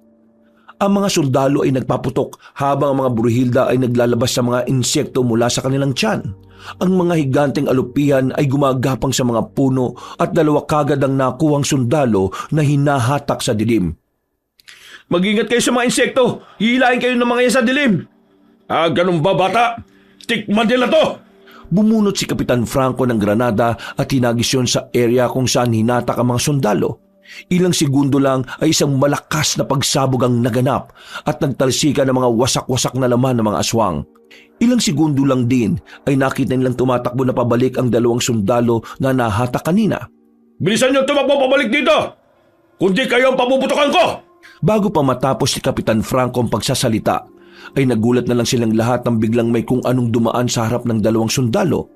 Ang mga sundalo ay nagpaputok habang ang mga bruhilda ay naglalabas sa mga insekto mula sa kanilang tiyan. Ang mga higanteng alupihan ay gumagapang sa mga puno at dalawa kagad ang nakuhang sundalo na hinahatak sa dilim. Mag-ingat kayo sa mga insekto. Hihilahin kayo ng mga yan sa dilim. Ganun ba, bata? Tikman nila to! Bumunot si Kapitan Franco ng granada at hinagis yun sa area kung saan hinatak ang mga sundalo. Ilang segundo lang ay isang malakas na pagsabog ang naganap at nagtalsika ng mga wasak-wasak na laman ng mga aswang. Ilang segundo lang din ay nakita nilang tumatakbo na pabalik ang dalawang sundalo na nahatak kanina. Bilisan niyo tumakbo pabalik dito! Kundi kayo ang papuputokan ko! Bago pa matapos si Kapitan Franco ang pagsasalita, ay nagulat na lang silang lahat nang biglang may kung anong dumaan sa harap ng dalawang sundalo.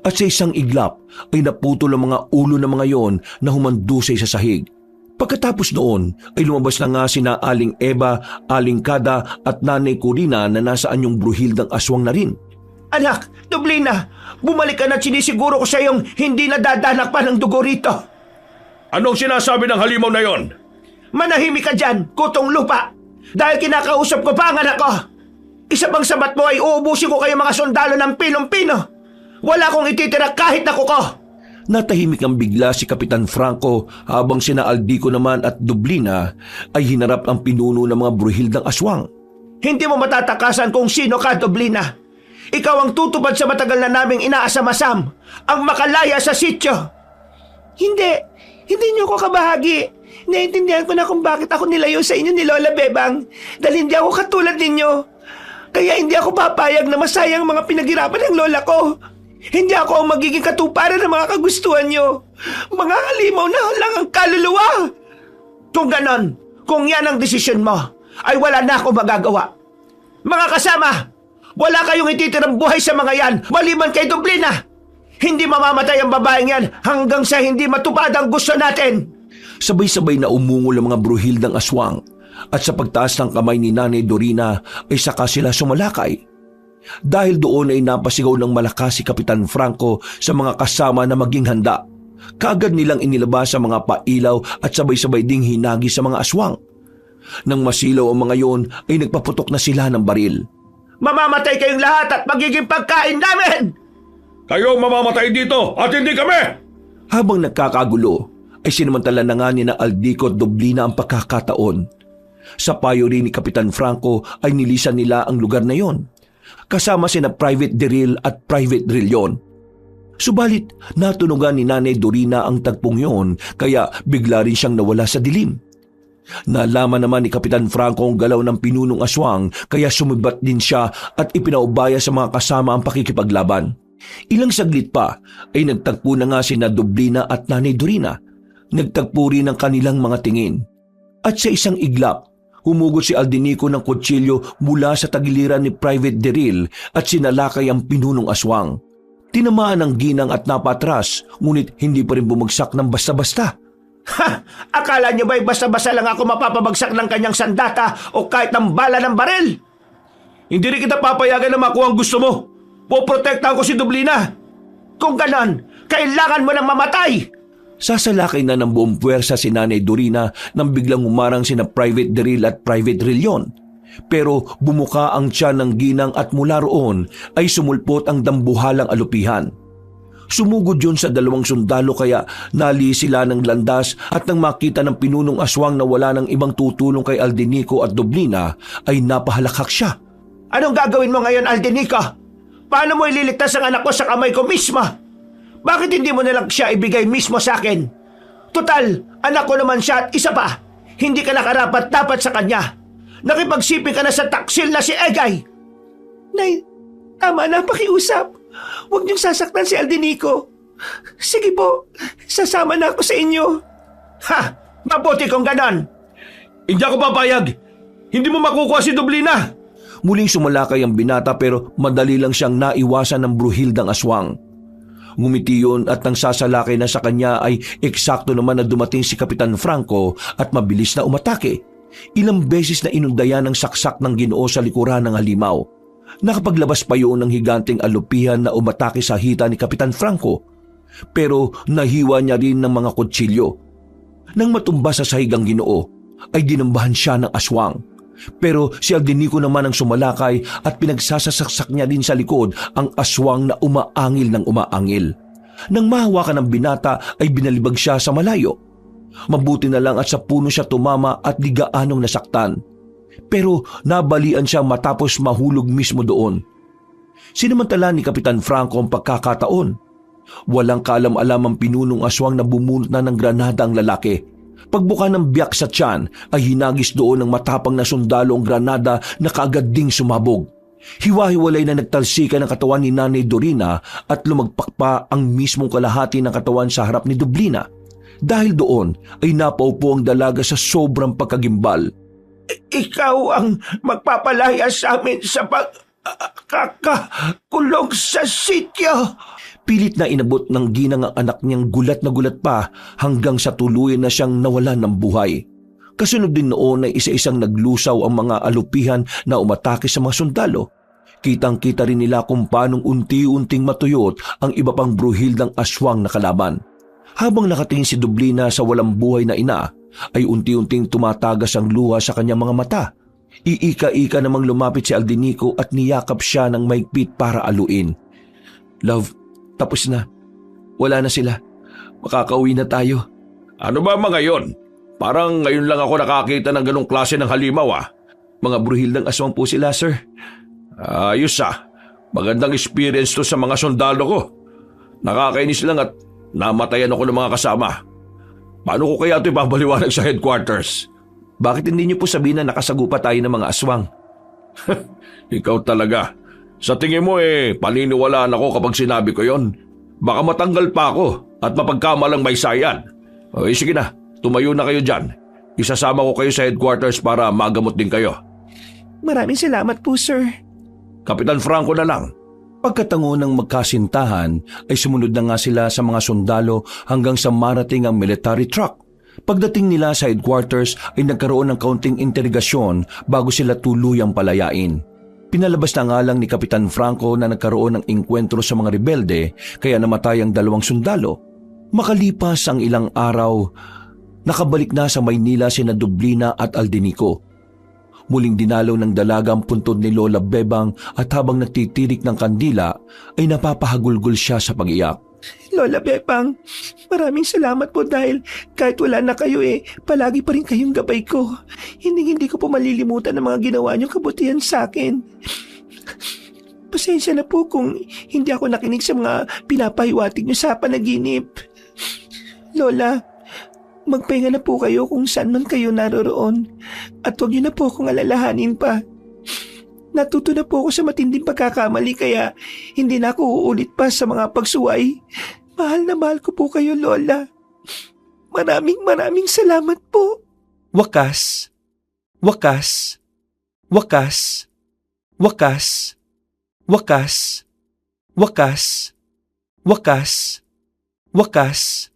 At sa isang iglap ay naputol ang mga ulo ng mga yon na humandusay sa sahig. Pagkatapos noon ay lumabas na nga sina Aling Eva, Aling Kada at Nanay Corina na nasa anyong bruhildang aswang na rin. Anak, Dublina, bumalik ka na at sinisiguro ko sa iyong hindi nadadanak pa ng dugo rito. Anong sinasabi ng halimaw na yon? Manahimik ka dyan, kutong lupa. Dahil kinakausap ko pa ang anak ko. Isa bang sabat mo ay uubusin ko kayo mga sundalo ng pilong-pino. Wala akong ititira kahit na kuko. Natahimik ang bigla si Kapitan Franco habang sina Aldico naman at Dublina ay hinarap ang pinuno ng mga bruhildang aswang. Hindi mo matatakasan kung sino ka, Dublina. Ikaw ang tutupad sa matagal na naming inaasam-asam, ang makalaya sa sityo. Hindi niyo ako kabahagi. Naintindihan ko na kung bakit ako nilayo sa inyo ni Lola Bebang dahil hindi ako katulad ninyo. Kaya hindi ako papayag na masayang mga pinaghirapan ng lola ko. Hindi ako ang magiging katuparan ng mga kagustuhan nyo. Mga halimaw na lang ang kaluluwa. Kung ganon, kung yan ang desisyon mo, ay wala na akong magagawa. Mga kasama, wala kayong ititirang buhay sa mga yan maliban kay Dublina. Hindi mamamatay ang babaeng yan hanggang sa hindi matupad ang gusto natin. Sabay-sabay na umungol ang mga bruhildang aswang at sa pagtaas ng kamay ni Nanay Dorina ay saka sila sumalakay. Dahil doon ay napasigaw ng malakas si Kapitan Franco sa mga kasama na maging handa. Kaagad nilang inilabas sa mga pailaw at sabay-sabay ding hinagi sa mga aswang. Nang masilaw ang mga yon ay nagpaputok na sila ng baril. Mamamatay kayong lahat at magiging pagkain namin! Kayo mamamatay dito at hindi kami! Habang nagkakagulo ay sinamantala na nga ni na Aldico at Dublina ang pagkakataon. Sa payo rin ni Kapitan Franco ay nilisan nila ang lugar na yon. kasama sina Private Diril at Private Rillion. Subalit natunugan ni Nanay Dorina ang tagpong yon kaya bigla rin siyang nawala sa dilim. Nalaman naman ni Kapitan Franco ang galaw ng pinunong aswang kaya sumibat din siya at ipinaubaya sa mga kasama ang pakikipaglaban. Ilang saglit pa ay nagtagpo na nga sina Dublina at Nanay Dorina. Nagtagpo rin ang kanilang mga tingin. At sa isang iglap, humugot si Aldinico ng kutsilyo mula sa tagiliran ni Private Diril at sinalakay ang pinunong aswang. Tinamaan ng ginang at napatras, ngunit hindi pa rin bumagsak ng basta-basta. Ha! Akala niyo ba'y basta-basta lang ako mapapabagsak ng kanyang sandata o kahit ng bala ng baril? Hindi rin kita papayagan na makuha ang gusto mo. Poprotektahan ko si Dublina. Kung ganon, kailangan mo nang mamatay! Sasalakay na ng buong puwersa si Nanay Dorina nang biglang umarang sina Private Diril at Private Rillion. Pero bumuka ang tiyan ng ginang at mula roon ay sumulpot ang dambuhalang alupihan. Sumugod yun sa dalawang sundalo kaya nali sila ng landas at nang makita ng pinunong aswang na wala ng ibang tutulong kay Aldinico at Dublina ay napahalakhak siya. Anong gagawin mo ngayon, Aldinico? Paano mo ililigtas ang anak ko sa kamay ko mismo? Bakit hindi mo nalang siya ibigay mismo sa akin? Total, anak ko naman siya at isa pa. Hindi ka nakarapat-dapat sa kanya. Nakipagsiping ka na sa taksil na si Egay. Nay, tama na, pakiusap. Huwag niyong sasaktan si Aldinico. Sige po, sasama na ako sa inyo. Ha! Mabuti kung ganon. Hindi ako papayag. Hindi mo makukuha si Dublina. Muling sumalakay ang binata pero madali lang siyang naiwasan ng bruhildang aswang. Ngumiti yun at nang sasalakay na sa kanya ay eksakto naman na dumating si Kapitan Franco at mabilis na umatake. Ilang beses na inundayan ng saksak ng Ginoo sa likuran ng halimaw. Nakapaglabas pa yun ng higanteng alupihan na umatake sa hita ni Kapitan Franco. Pero nahiwa niya rin ng mga kutsilyo. Nang matumba sa sahigang Ginoo, ay dinambahan siya ng aswang. Pero si Aldinico naman ang sumalakay at pinagsasasaksak niya din sa likod ang aswang na umaangil ng umaangil. Nang mahawakan ng binata ay binalibag siya sa malayo. Mabuti na lang at sa puno siya tumama at di gaanong nasaktan. Pero nabalian siya matapos mahulog mismo doon. Sinamantala ni Kapitan Franco ang pagkakataon. Walang kaalam-alam ang pinunong aswang na bumunot na ng granada ang lalaki. Pagbuka ng biyak sa tiyan ay hinagis doon ng matapang na sundalo ang granada na kaagad ding sumabog. Hiwa-hiwalay na nagtalsika ng katawan ni Nanay Dorina at lumagpak pa ang mismong kalahati ng katawan sa harap ni Dublina. Dahil doon ay napaupo ang dalaga sa sobrang pagkagimbal. Ikaw ang magpapalaya sa amin sa pagkakakulong sa sityo. Pilit na inabot ng ginang ang anak niyang gulat na gulat pa hanggang sa tuluyan na siyang nawalan ng buhay. Kasunod din noon ay isa-isang naglusaw ang mga alupihan na umatake sa mga sundalo. Kitang-kita rin nila kung paanong unti-unting matuyot ang iba pang bruhildang aswang na kalaban. Habang nakatingin si Dublina sa walang buhay na ina, ay unti-unting tumatagas ang luha sa kanyang mga mata. Iika-ika namang lumapit si Aldinico at niyakap siya ng maigpit para aluin. Love, tapos na. Wala na sila. Makakauwi na tayo. Ano ba mga yon? Parang ngayon lang ako nakakita ng ganong klase ng halimaw ah. Mga bruhildang aswang po sila, sir. Ayos ah. Magandang experience to sa mga sundalo ko. Nakakainis lang at namatayan ako ng mga kasama. Paano ko kaya ito ipapaliwanag sa headquarters? Bakit hindi niyo po sabihin na nakasagupa tayo ng mga aswang? Ikaw talaga. Sa tingin mo paniniwalaan ako kapag sinabi ko yon. Baka matanggal pa ako at mapagkamalang may sayan. Sige na, tumayo na kayo dyan. Isasama ko kayo sa headquarters para magamot din kayo. Maraming salamat po, sir. Kapitan Franco na lang. Pagkatango ng magkasintahan ay sumunod na nga sila sa mga sundalo hanggang sa marating ang military truck. Pagdating nila sa headquarters ay nagkaroon ng kaunting interogasyon bago sila tuluyang palayain. Pinalabas na nga lang ni Kapitan Franco na nagkaroon ng engkwentro sa mga rebelde kaya namatay ang dalawang sundalo. Makalipas ang ilang araw, nakabalik na sa Maynila sina Dublina at Aldinico. Muling dinalaw ng dalaga ang puntod ni Lola Bebang at habang nagtitirik ng kandila ay napapahagulgol siya sa pag-iyak. Lola Bebang, maraming salamat po dahil kahit wala na kayo palagi pa rin kayong gabay ko. Hindi ko po malilimutan ang mga ginawa niyong kabutihan sa akin. Pasensya na po kung hindi ako nakinig sa mga pinapahiwatig niyo sa panaginip. Lola, magpahinga na po kayo kung saan man kayo naroroon at huwag niyo na po akong alalahanin pa. Natuto na po ako sa matinding pagkakamali kaya hindi na ako uulit pa sa mga pagsuway. Mahal na mahal ko po kayo, Lola. Maraming salamat po. Wakas, wakas, wakas, wakas, wakas, wakas, wakas, wakas,